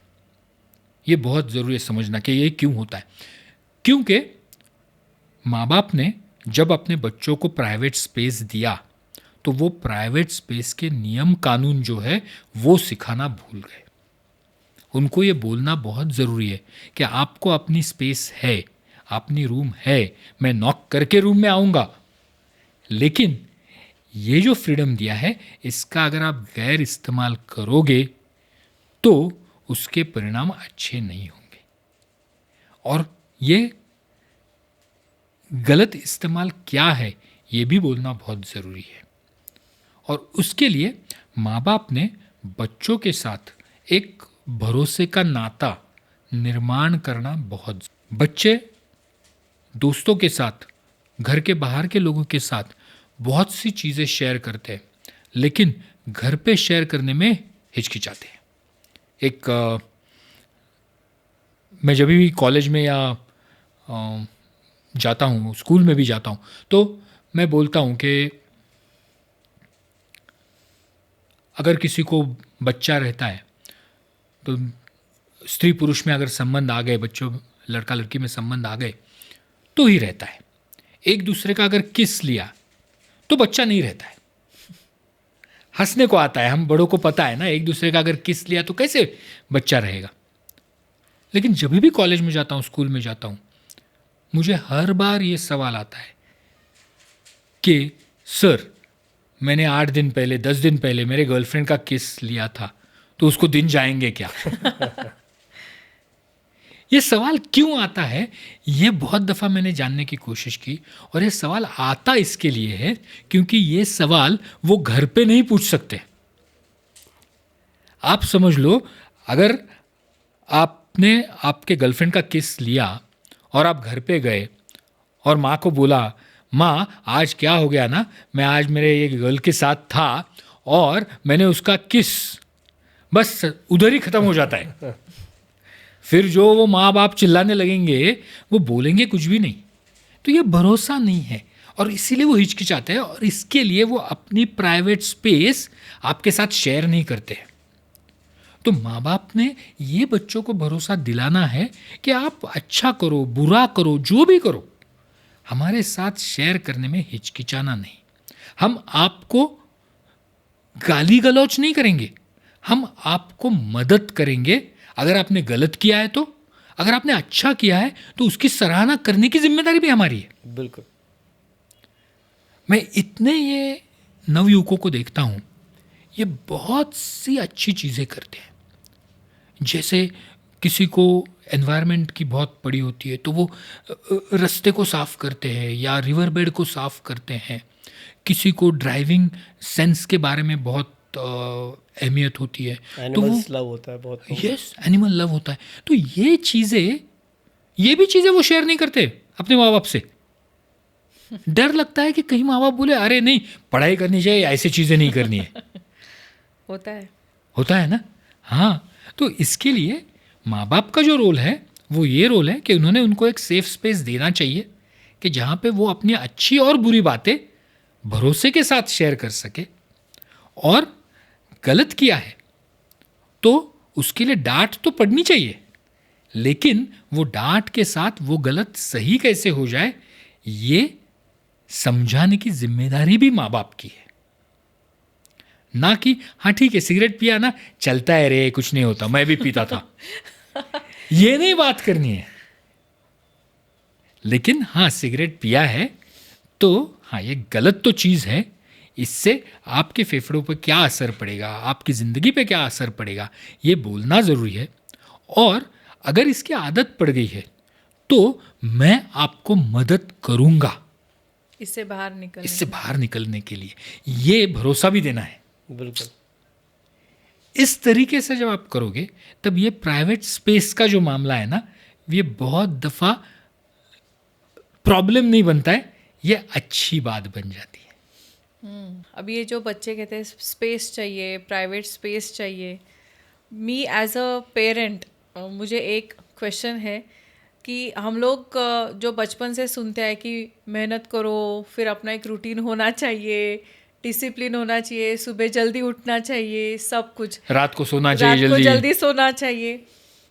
[SPEAKER 2] ये बहुत ज़रूरी है समझना कि ये क्यों होता है। क्योंकि माँ बाप ने जब अपने बच्चों को प्राइवेट स्पेस दिया तो वो प्राइवेट स्पेस के नियम कानून जो है वो सिखाना भूल गए। उनको ये बोलना बहुत ज़रूरी है कि आपको अपनी स्पेस है, अपनी रूम है, मैं नॉक करके रूम में आऊँगा, लेकिन ये जो फ्रीडम दिया है इसका अगर आप गैर इस्तेमाल करोगे तो उसके परिणाम अच्छे नहीं होंगे। और ये गलत इस्तेमाल क्या है ये भी बोलना बहुत ज़रूरी है। और उसके लिए माँ बाप ने बच्चों के साथ एक भरोसे का नाता निर्माण करना बहुत। बच्चे दोस्तों के साथ, घर के बाहर के लोगों के साथ बहुत सी चीज़ें शेयर करते हैं, लेकिन घर पे शेयर करने में हिचकिचाते हैं। मैं जब भी कॉलेज में या जाता हूँ, स्कूल में भी जाता हूँ, तो मैं बोलता हूँ कि अगर किसी को बच्चा रहता है तो स्त्री पुरुष में अगर संबंध आ गए, बच्चों लड़का लड़की में संबंध आ गए तो ही रहता है। एक दूसरे का अगर किस लिया तो बच्चा नहीं रहता है। हंसने को आता है, हम बड़ों को पता है ना, एक दूसरे का अगर किस लिया तो कैसे बच्चा रहेगा। लेकिन जब भी कॉलेज में जाता हूँ, स्कूल में जाता हूँ, मुझे हर बार ये सवाल आता है कि सर, मैंने 8 दिन पहले, 10 दिन पहले मेरे गर्लफ्रेंड का किस लिया था, तो उसको दिन जाएंगे क्या? ये सवाल क्यों आता है, ये बहुत दफ़ा मैंने जानने की कोशिश की, और ये सवाल आता इसके लिए है क्योंकि ये सवाल वो घर पे नहीं पूछ सकते। आप समझ लो, अगर आपने आपके गर्लफ्रेंड का किस लिया और आप घर पे गए और माँ को बोला, माँ आज क्या हो गया ना, मैं आज मेरे एक गर्ल के साथ था और मैंने उसका किस, बस उधर ही ख़त्म हो जाता है। फिर जो वो माँ बाप चिल्लाने लगेंगे, वो बोलेंगे कुछ भी नहीं। तो ये भरोसा नहीं है और इसीलिए वो हिचकिचाते हैं, और इसके लिए वो अपनी प्राइवेट स्पेस आपके साथ शेयर नहीं करते हैं। तो माँ बाप ने ये बच्चों को भरोसा दिलाना है कि आप अच्छा करो, बुरा करो, जो भी करो, हमारे साथ शेयर करने में हिचकिचाना नहीं। हम आपको गाली गलौच नहीं करेंगे, हम आपको मदद करेंगे। अगर आपने गलत किया है तो, अगर आपने अच्छा किया है तो उसकी सराहना करने की जिम्मेदारी भी हमारी है।
[SPEAKER 3] बिल्कुल।
[SPEAKER 2] मैं इतने ये नवयुवकों को देखता हूँ, ये बहुत सी अच्छी चीज़ें करते हैं। जैसे किसी को एनवायरनमेंट की बहुत पड़ी होती है तो वो रास्ते को साफ़ करते हैं या रिवर बेड को साफ़ करते हैं। किसी को ड्राइविंग सेंस के बारे में बहुत अहमियत होती है, तो वो
[SPEAKER 3] लव होता है बहुत।
[SPEAKER 2] यस, एनिमल लव होता है। तो ये भी चीज़ें वो शेयर नहीं करते अपने माँ बाप से। डर लगता है कि कहीं माँ बाप बोले, अरे नहीं, पढ़ाई करनी चाहिए, ऐसी चीज़ें नहीं करनी है। होता है ना। हाँ, तो इसके लिए माँ बाप का जो रोल है वो ये रोल है कि उन्होंने उनको एक सेफ स्पेस देना चाहिए कि जहाँ पे वो अपनी अच्छी और बुरी बातें भरोसे के साथ शेयर कर सके। और गलत किया है तो उसके लिए डांट तो पड़नी चाहिए, लेकिन वो डांट के साथ वो गलत सही कैसे हो जाए, ये समझाने की जिम्मेदारी भी माँ बाप की है। ना कि हाँ ठीक है, सिगरेट पिया ना, चलता है रे, कुछ नहीं होता, मैं भी पीता था। ये नहीं बात करनी है। लेकिन हाँ, सिगरेट पिया है तो हाँ, ये गलत तो चीज़ है, इससे आपके फेफड़ों पर क्या असर पड़ेगा, आपकी ज़िंदगी पे क्या असर पड़ेगा, ये बोलना ज़रूरी है। और अगर इसकी आदत पड़ गई है तो मैं आपको मदद करूँगा
[SPEAKER 1] इससे बाहर
[SPEAKER 2] निकलने के लिए, ये भरोसा भी देना है।
[SPEAKER 3] बिल्कुल।
[SPEAKER 2] इस तरीके से जब आप करोगे तब ये प्राइवेट स्पेस का जो मामला है ना, ये बहुत दफ़ा प्रॉब्लम नहीं बनता है, ये अच्छी बात बन जाती है।
[SPEAKER 1] अब ये जो बच्चे कहते हैं स्पेस चाहिए, प्राइवेट स्पेस चाहिए, मी एज अ पेरेंट मुझे एक क्वेश्चन है कि हम लोग जो बचपन से सुनते हैं कि मेहनत करो, फिर अपना एक रूटीन होना चाहिए, डिसिप्लिन होना चाहिए, सुबह जल्दी उठना चाहिए, सब कुछ,
[SPEAKER 2] रात को सोना चाहिए,
[SPEAKER 1] जल्दी सोना चाहिए,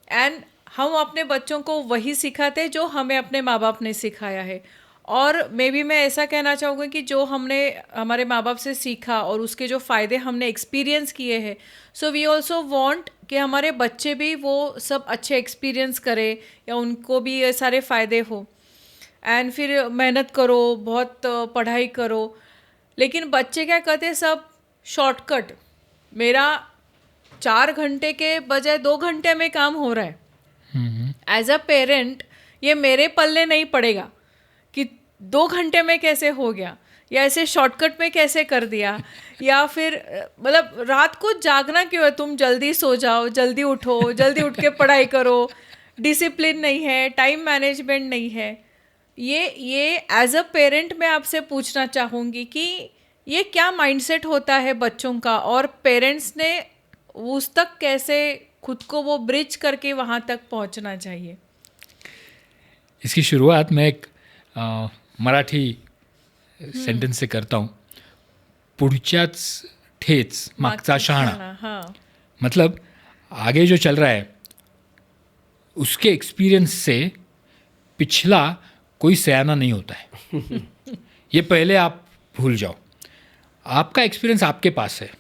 [SPEAKER 1] एंड हम अपने बच्चों को वही सिखाते जो हमें अपने माँ बाप ने सिखाया है। और मैं ऐसा कहना चाहूँगी कि जो हमने हमारे माँ बाप से सीखा और उसके जो फ़ायदे हमने एक्सपीरियंस किए हैं, सो वी ऑल्सो वांट कि हमारे बच्चे भी वो सब अच्छे एक्सपीरियंस करें या उनको भी ये सारे फ़ायदे हो। एंड फिर मेहनत करो, बहुत पढ़ाई करो, लेकिन बच्चे क्या कहते हैं, सब शॉर्टकट, मेरा 4 घंटे के बजाय 2 घंटे में काम हो रहा है। एज अ पेरेंट ये मेरे पल्ले नहीं पड़ेगा कि 2 घंटे में कैसे हो गया या ऐसे शॉर्टकट में कैसे कर दिया, या फिर मतलब रात को जागना क्यों है, तुम जल्दी सो जाओ, जल्दी उठो, जल्दी उठ के पढ़ाई करो, डिसिप्लिन नहीं है, टाइम मैनेजमेंट नहीं है। ये एज अ पेरेंट मैं आपसे पूछना चाहूँगी कि ये क्या माइंडसेट होता है बच्चों का, और पेरेंट्स ने उस तक कैसे खुद को वो ब्रिज करके वहाँ तक पहुँचना चाहिए?
[SPEAKER 2] इसकी शुरुआत मैं एक मराठी सेंटेंस से करता हूँ. पुढच्याच ठेच मागचा शहाणा.
[SPEAKER 1] हाँ,
[SPEAKER 2] मतलब आगे जो चल रहा है उसके एक्सपीरियंस से पिछला कोई सयाना नहीं होता है. ये पहले आप भूल जाओ. आपका एक्सपीरियंस आपके पास है,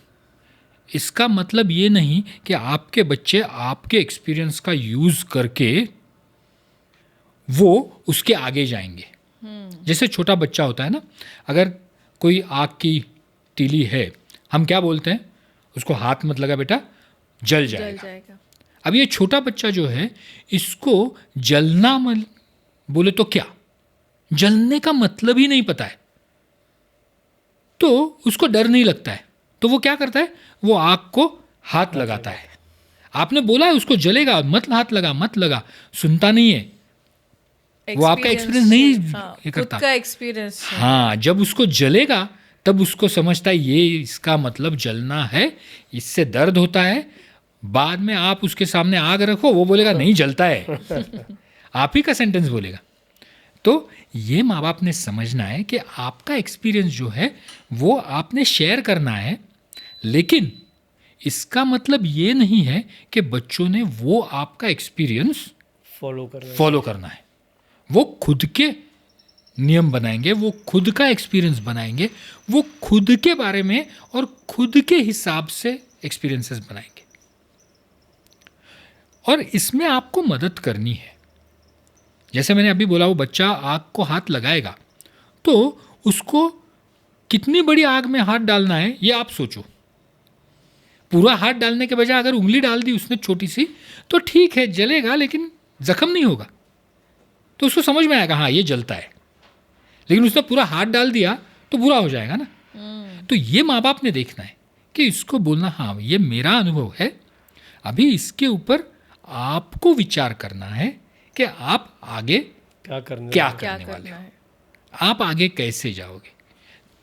[SPEAKER 2] इसका मतलब ये नहीं कि आपके बच्चे आपके एक्सपीरियंस का यूज़ करके वो उसके आगे जाएंगे. जैसे छोटा बच्चा होता है ना, अगर कोई आग की तीली है, हम क्या बोलते हैं, उसको हाथ मत लगा बेटा, जल
[SPEAKER 1] जल
[SPEAKER 2] जाएगा.
[SPEAKER 1] जाएगा.
[SPEAKER 2] अब ये छोटा बच्चा जो है, इसको जलना बोले तो क्या, जलने का मतलब ही नहीं पता है, तो उसको डर नहीं लगता है, तो वो क्या करता है, वो आग को हाथ लगाता है. आपने बोला है उसको जलेगा, मत हाथ लगा, मत लगा, सुनता नहीं है, वो आपका एक्सपीरियंस नहीं ये करता.
[SPEAKER 1] खुद का एक्सपीरियंस.
[SPEAKER 2] हाँ, जब उसको जलेगा तब उसको समझता है ये इसका मतलब जलना है, इससे दर्द होता है. बाद में आप उसके सामने आग रखो, वो बोलेगा नहीं जलता है, आप ही का सेंटेंस बोलेगा. तो ये माँ बाप ने समझना है कि आपका एक्सपीरियंस जो है वो आपने शेयर करना है, लेकिन इसका मतलब ये नहीं है कि बच्चों ने वो आपका एक्सपीरियंस फॉलो करना है. वो खुद के नियम बनाएंगे, वो खुद का एक्सपीरियंस बनाएंगे, वो खुद के बारे में और खुद के हिसाब से एक्सपीरियंसेस बनाएंगे. और इसमें आपको मदद करनी है. जैसे मैंने अभी बोला, वो बच्चा आग को हाथ लगाएगा तो उसको कितनी बड़ी आग में हाथ डालना है ये आप सोचो. पूरा हाथ डालने के बजाय अगर उंगली डाल दी उसने छोटी सी, तो ठीक है जलेगा, लेकिन जख्म नहीं होगा, तो उसको समझ में आएगा हाँ ये जलता है. लेकिन उसने पूरा हाथ डाल दिया तो बुरा हो जाएगा ना. तो ये माँ बाप ने देखना है कि इसको बोलना हाँ ये मेरा अनुभव है, अभी इसके ऊपर आपको विचार करना है कि आप आगे क्या करने वाले हो, आप आगे कैसे जाओगे.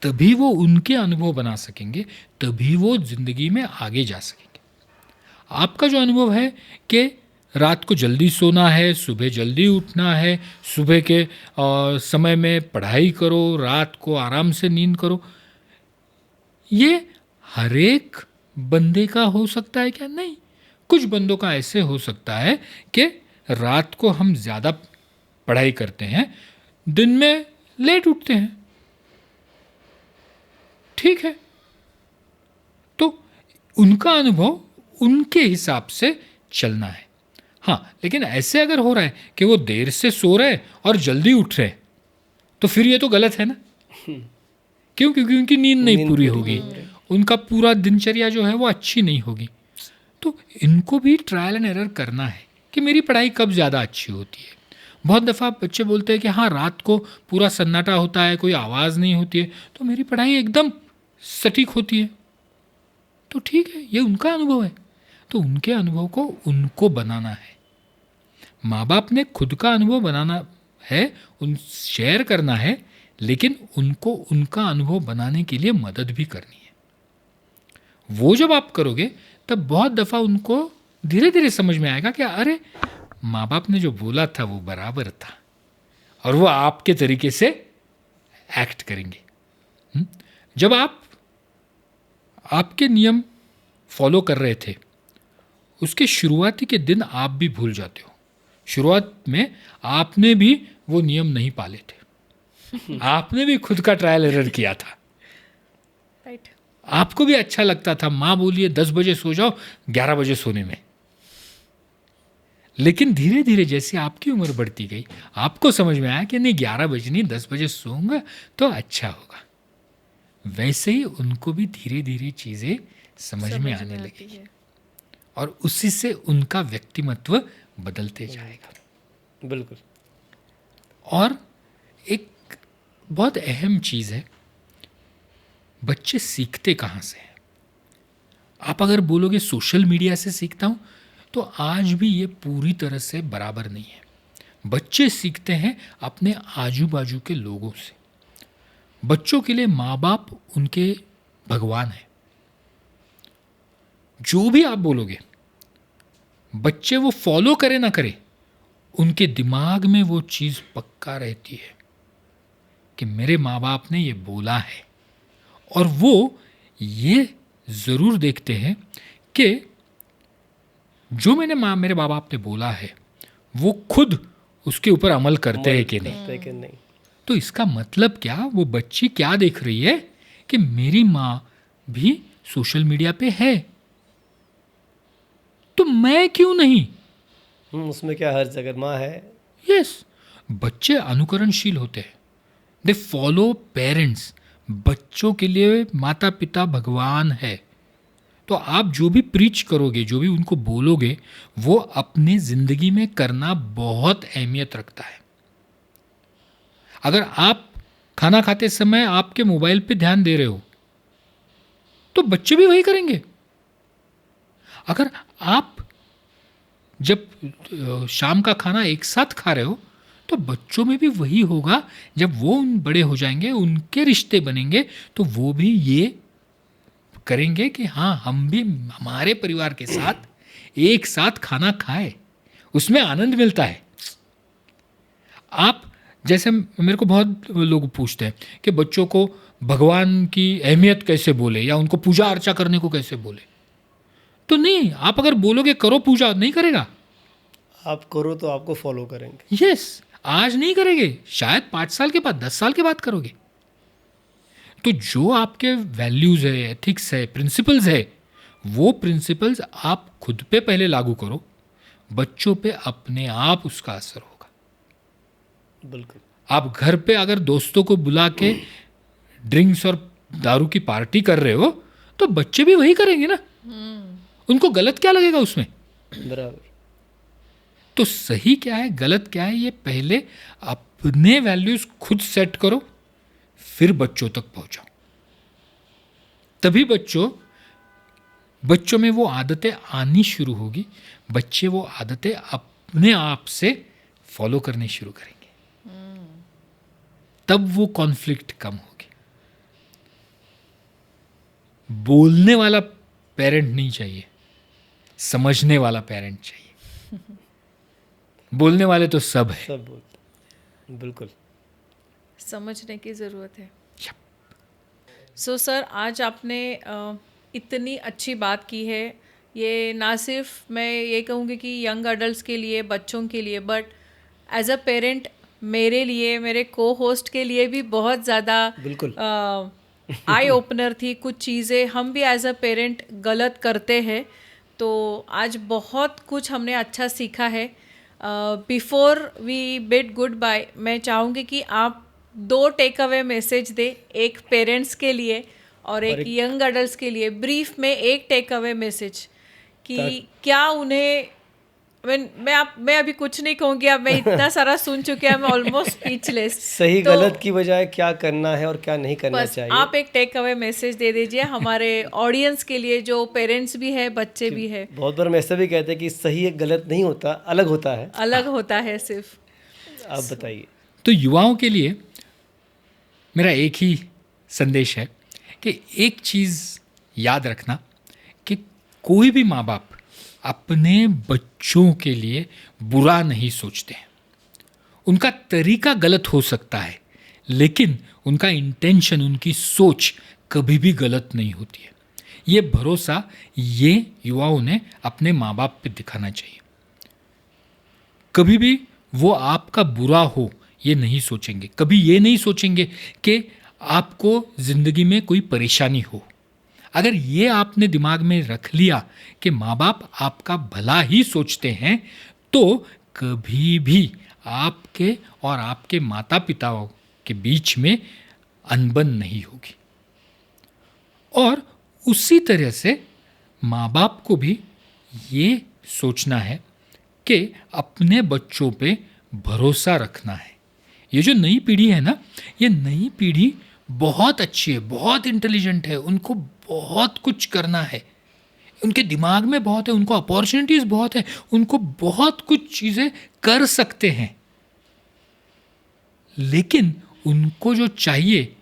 [SPEAKER 2] तभी वो उनके अनुभव बना सकेंगे, तभी वो जिंदगी में आगे जा सकेंगे. आपका जो अनुभव है कि रात को जल्दी सोना है, सुबह जल्दी उठना है, सुबह के समय में पढ़ाई करो, रात को आराम से नींद करो, ये हर एक बंदे का हो सकता है क्या? नहीं. कुछ बंदों का ऐसे हो सकता है कि रात को हम ज़्यादा पढ़ाई करते हैं, दिन में लेट उठते हैं, ठीक है, तो उनका अनुभव उनके हिसाब से चलना है. हाँ, लेकिन ऐसे अगर हो रहा है कि वो देर से सो रहे और जल्दी उठ रहे, तो फिर ये तो गलत है ना. क्यों? क्योंकि उनकी नींद नहीं पूरी होगी, उनका पूरा दिनचर्या जो है वो अच्छी नहीं होगी. तो इनको भी ट्रायल एंड एरर करना है कि मेरी पढ़ाई कब ज़्यादा अच्छी होती है. बहुत दफ़ा बच्चे बोलते हैं कि हाँ रात को पूरा सन्नाटा होता है, कोई आवाज़ नहीं होती है, तो मेरी पढ़ाई एकदम सटीक होती है. तो ठीक है, ये उनका अनुभव है, तो उनके अनुभव को उनको बनाना है. माँ बाप ने खुद का अनुभव बनाना है, उन शेयर करना है, लेकिन उनको उनका अनुभव बनाने के लिए मदद भी करनी है. वो जब आप करोगे तब बहुत दफ़ा उनको धीरे धीरे समझ में आएगा कि अरे माँ बाप ने जो बोला था वो बराबर था, और वो आपके तरीके से एक्ट करेंगे. जब आप आपके नियम फॉलो कर रहे थे, उसके शुरुआती के दिन आप भी भूल जाते हो. शुरुआत में आपने भी वो नियम नहीं पाले थे, आपने भी खुद का ट्रायल एरर किया था.
[SPEAKER 1] राइट.
[SPEAKER 2] आपको भी अच्छा लगता था, माँ बोलिए 10 बजे सो जाओ, 11 बजे सोने में. लेकिन धीरे धीरे जैसे आपकी उम्र बढ़ती गई, आपको समझ में आया कि नहीं 11 बजे नहीं 10 बजे सोऊंगा तो अच्छा होगा. वैसे ही उनको भी धीरे धीरे चीज़ें समझ में आने लगेगी, और उसी से उनका व्यक्तिमत्व बदलते जाएगा.
[SPEAKER 3] बिल्कुल.
[SPEAKER 2] और एक बहुत अहम चीज़ है, बच्चे सीखते कहाँ से हैं? आप अगर बोलोगे सोशल मीडिया से सीखता हूँ, तो आज भी ये पूरी तरह से बराबर नहीं है। बच्चे सीखते हैं अपने आजू बाजू के लोगों से। बच्चों के लिए माँ बाप उनके भगवान है। जो भी आप बोलोगे बच्चे वो फॉलो करे ना करे, उनके दिमाग में वो चीज़ पक्का रहती है कि मेरे माँ बाप ने ये बोला है। और वो ये ज़रूर देखते हैं कि जो मेरे माँ बाप ने बोला है वो खुद उसके ऊपर अमल करते हैं कि नहीं। तो इसका मतलब क्या, वो बच्ची क्या देख रही है कि मेरी माँ भी सोशल मीडिया पे है, तो मैं क्यों नहीं।
[SPEAKER 3] उसमें क्या हर्ज, अगर माँ है।
[SPEAKER 2] यस, बच्चे अनुकरणशील होते हैं। They follow parents. बच्चों के लिए माता पिता भगवान है। तो आप जो भी प्रीच करोगे, जो भी उनको बोलोगे, वो अपने जिंदगी में करना बहुत अहमियत रखता है। अगर आप खाना खाते समय आपके मोबाइल पे ध्यान दे रहे हो तो बच्चे भी वही करेंगे। अगर आप जब शाम का खाना एक साथ खा रहे हो तो बच्चों में भी वही होगा। जब वो बड़े हो जाएंगे, उनके रिश्ते बनेंगे, तो वो भी ये करेंगे कि हाँ, हम भी हमारे परिवार के साथ एक साथ खाना खाएं, उसमें आनंद मिलता है। आप जैसे, मेरे को बहुत लोग पूछते हैं कि बच्चों को भगवान की अहमियत कैसे बोले या उनको पूजा अर्चा करने को कैसे बोले। तो नहीं, आप अगर बोलोगे करो पूजा, नहीं करेगा।
[SPEAKER 3] आप करो तो आपको फॉलो करेंगे।
[SPEAKER 2] यस, आज नहीं करेंगे, शायद 5 साल के बाद, 10 साल के बाद करोगे। तो जो आपके वैल्यूज है, एथिक्स है, प्रिंसिपल्स है, वो प्रिंसिपल्स आप खुद पे पहले लागू करो, बच्चों पे अपने आप उसका असर होगा।
[SPEAKER 3] बिल्कुल।
[SPEAKER 2] आप घर पे अगर दोस्तों को बुला के ड्रिंक्स और दारू की पार्टी कर रहे हो तो बच्चे भी वही करेंगे ना। उनको गलत क्या लगेगा उसमें?
[SPEAKER 3] बराबर।
[SPEAKER 2] तो सही क्या है, गलत क्या है, ये पहले अपने वैल्यूज खुद सेट करो, फिर बच्चों तक पहुंचाओ। तभी बच्चों में वो आदतें आनी शुरू होगी। बच्चे वो आदतें अपने आप से फॉलो करने शुरू करेंगे। तब वो कॉन्फ्लिक्ट कम होगी। बोलने वाला पेरेंट नहीं चाहिए, समझने वाला पेरेंट चाहिए। बोलने वाले तो सब है,
[SPEAKER 3] सब बोलते, बिल्कुल।
[SPEAKER 1] समझने की ज़रूरत है। सो सर, आज आपने इतनी अच्छी बात की है। ये ना सिर्फ मैं ये कहूँगी कि यंग अडल्ट्स के लिए, बच्चों के लिए, बट एज अ पेरेंट मेरे लिए, मेरे को होस्ट के लिए भी बहुत ज़्यादा
[SPEAKER 3] बिल्कुल
[SPEAKER 1] आई ओपनर थी। कुछ चीज़ें हम भी एज अ पेरेंट गलत करते हैं, तो आज बहुत कुछ हमने अच्छा सीखा है। Before we bid goodbye, मैं चाहूँगी कि आप 2 टेक अवे मैसेज दे, एक पेरेंट्स के लिए और एक यंग अडल्ट्स के लिए। ब्रीफ में एक टेक अवे मैसेज कि क्या उन्हें, मैं अभी कुछ नहीं कहूँगी, अब मैं इतना सारा सुन चुकी हूँ, मैं ऑलमोस्ट स्पीचलेस।
[SPEAKER 3] सही तो, गलत की बजाय क्या करना है और क्या नहीं करना चाहिए,
[SPEAKER 1] आप एक टेक अवे मैसेज दे दीजिए हमारे ऑडियंस के लिए, जो पेरेंट्स भी है, बच्चे भी है।
[SPEAKER 3] बहुत बार हम ऐसा भी कहते हैं कि सही एक गलत नहीं होता, अलग होता है।
[SPEAKER 1] अलग होता है सिर्फ।
[SPEAKER 3] आप बताइए।
[SPEAKER 2] तो युवाओं के लिए मेरा एक ही संदेश है कि एक चीज़ याद रखना कि कोई भी माँ बाप अपने बच्चों के लिए बुरा नहीं सोचते हैं। उनका तरीका गलत हो सकता है, लेकिन उनका इंटेंशन, उनकी सोच कभी भी गलत नहीं होती है। ये भरोसा ये युवाओं ने अपने माँ बाप पे दिखाना चाहिए। कभी भी वो आपका बुरा हो ये नहीं सोचेंगे, कभी ये नहीं सोचेंगे कि आपको ज़िंदगी में कोई परेशानी हो। अगर ये आपने दिमाग में रख लिया कि माँ बाप आपका भला ही सोचते हैं, तो कभी भी आपके और आपके माता पिताओं के बीच में अनबन नहीं होगी। और उसी तरह से माँ बाप को भी ये सोचना है कि अपने बच्चों पे भरोसा रखना है। ये जो नई पीढ़ी है ना, ये नई पीढ़ी बहुत अच्छी है, बहुत इंटेलिजेंट है, उनको बहुत कुछ करना है। उनके दिमाग में बहुत है, उनको अपॉर्चुनिटीज़ बहुत है, उनको बहुत कुछ चीज़ें कर सकते हैं, लेकिन उनको जो चाहिए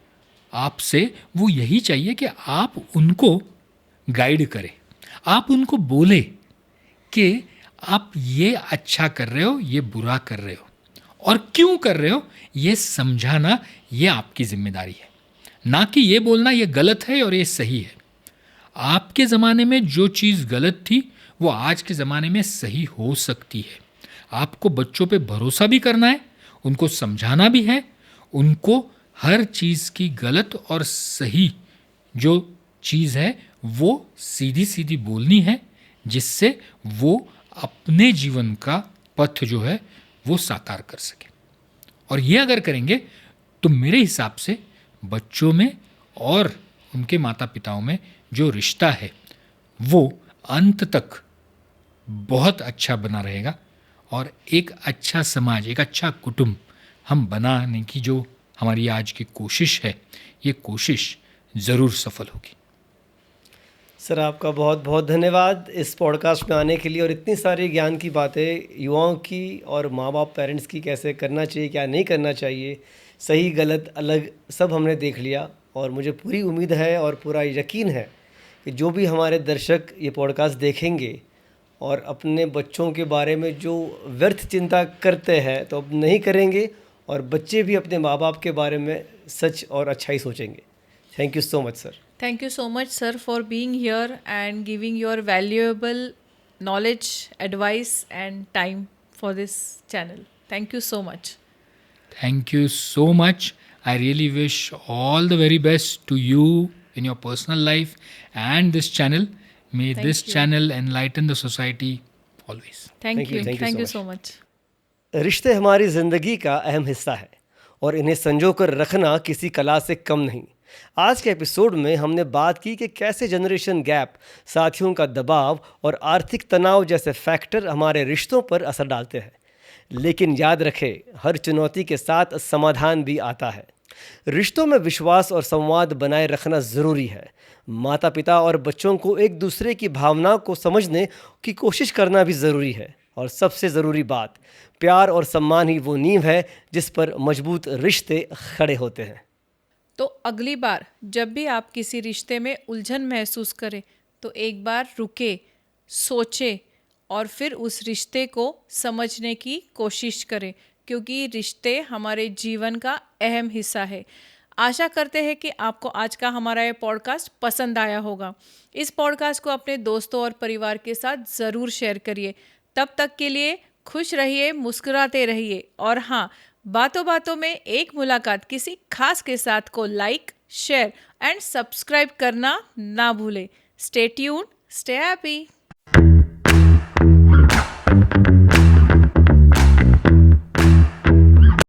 [SPEAKER 2] आपसे वो यही चाहिए कि आप उनको गाइड करें, आप उनको बोले कि आप ये अच्छा कर रहे हो, ये बुरा कर रहे हो, और क्यों कर रहे हो ये समझाना, ये आपकी जिम्मेदारी है, ना कि ये बोलना ये गलत है और ये सही है। आपके ज़माने में जो चीज़ गलत थी वो आज के ज़माने में सही हो सकती है। आपको बच्चों पे भरोसा भी करना है, उनको समझाना भी है, उनको हर चीज़ की गलत और सही जो चीज़ है वो सीधी सीधी बोलनी है, जिससे वो अपने जीवन का पथ जो है वो साकार कर सके। और ये अगर करेंगे तो मेरे हिसाब से बच्चों में और उनके माता पिताओं में जो रिश्ता है वो अंत तक बहुत अच्छा बना रहेगा, और एक अच्छा समाज, एक अच्छा कुटुंब हम बनाने की जो हमारी आज की कोशिश है, ये कोशिश ज़रूर सफल होगी।
[SPEAKER 3] सर आपका बहुत बहुत धन्यवाद इस पॉडकास्ट में आने के लिए, और इतनी सारी ज्ञान की बातें युवाओं की और माँ बाप पेरेंट्स की, कैसे करना चाहिए क्या नहीं करना चाहिए, सही गलत अलग सब हमने देख लिया। और मुझे पूरी उम्मीद है और पूरा यकीन है कि जो भी हमारे दर्शक ये पॉडकास्ट देखेंगे और अपने बच्चों के बारे में जो व्यर्थ चिंता करते हैं तो अब नहीं करेंगे, और बच्चे भी अपने माँ बाप के बारे में सच और अच्छा ही सोचेंगे। Thank you so much sir.
[SPEAKER 1] Thank you so much, sir, for being here and giving your valuable knowledge, advice, and time for this channel. Thank you so much.
[SPEAKER 2] Thank you so much. I really wish all the very best to you in your personal life and this channel. May
[SPEAKER 1] Thank
[SPEAKER 2] this
[SPEAKER 1] you.
[SPEAKER 2] channel enlighten the society always.
[SPEAKER 1] Thank you.
[SPEAKER 3] Thank you
[SPEAKER 1] so much.
[SPEAKER 3] रिश्ते हमारी ज़िंदगी का अहम हिस्सा है और इन्हें संजो कर रखना किसी कला से कम नहीं। आज के एपिसोड में हमने बात की कि कैसे जनरेशन गैप, साथियों का दबाव और आर्थिक तनाव जैसे फैक्टर हमारे रिश्तों पर असर डालते हैं। लेकिन याद रखें, हर चुनौती के साथ समाधान भी आता है। रिश्तों में विश्वास और संवाद बनाए रखना ज़रूरी है। माता पिता और बच्चों को एक दूसरे की भावनाओं को समझने की कोशिश करना भी ज़रूरी है। और सबसे ज़रूरी बात, प्यार और सम्मान ही वो नींव है जिस पर मजबूत रिश्ते खड़े होते हैं।
[SPEAKER 1] तो अगली बार जब भी आप किसी रिश्ते में उलझन महसूस करें तो एक बार रुके, सोचे और फिर उस रिश्ते को समझने की कोशिश करें, क्योंकि रिश्ते हमारे जीवन का अहम हिस्सा है। आशा करते हैं कि आपको आज का हमारा ये पॉडकास्ट पसंद आया होगा। इस पॉडकास्ट को अपने दोस्तों और परिवार के साथ ज़रूर शेयर करिए। तब तक के लिए खुश रहिए, मुस्कुराते रहिए, और हाँ, बातों बातों में एक मुलाकात किसी खास के साथ को लाइक, शेयर एंड सब्सक्राइब करना ना भूलें। Stay tuned, stay happy.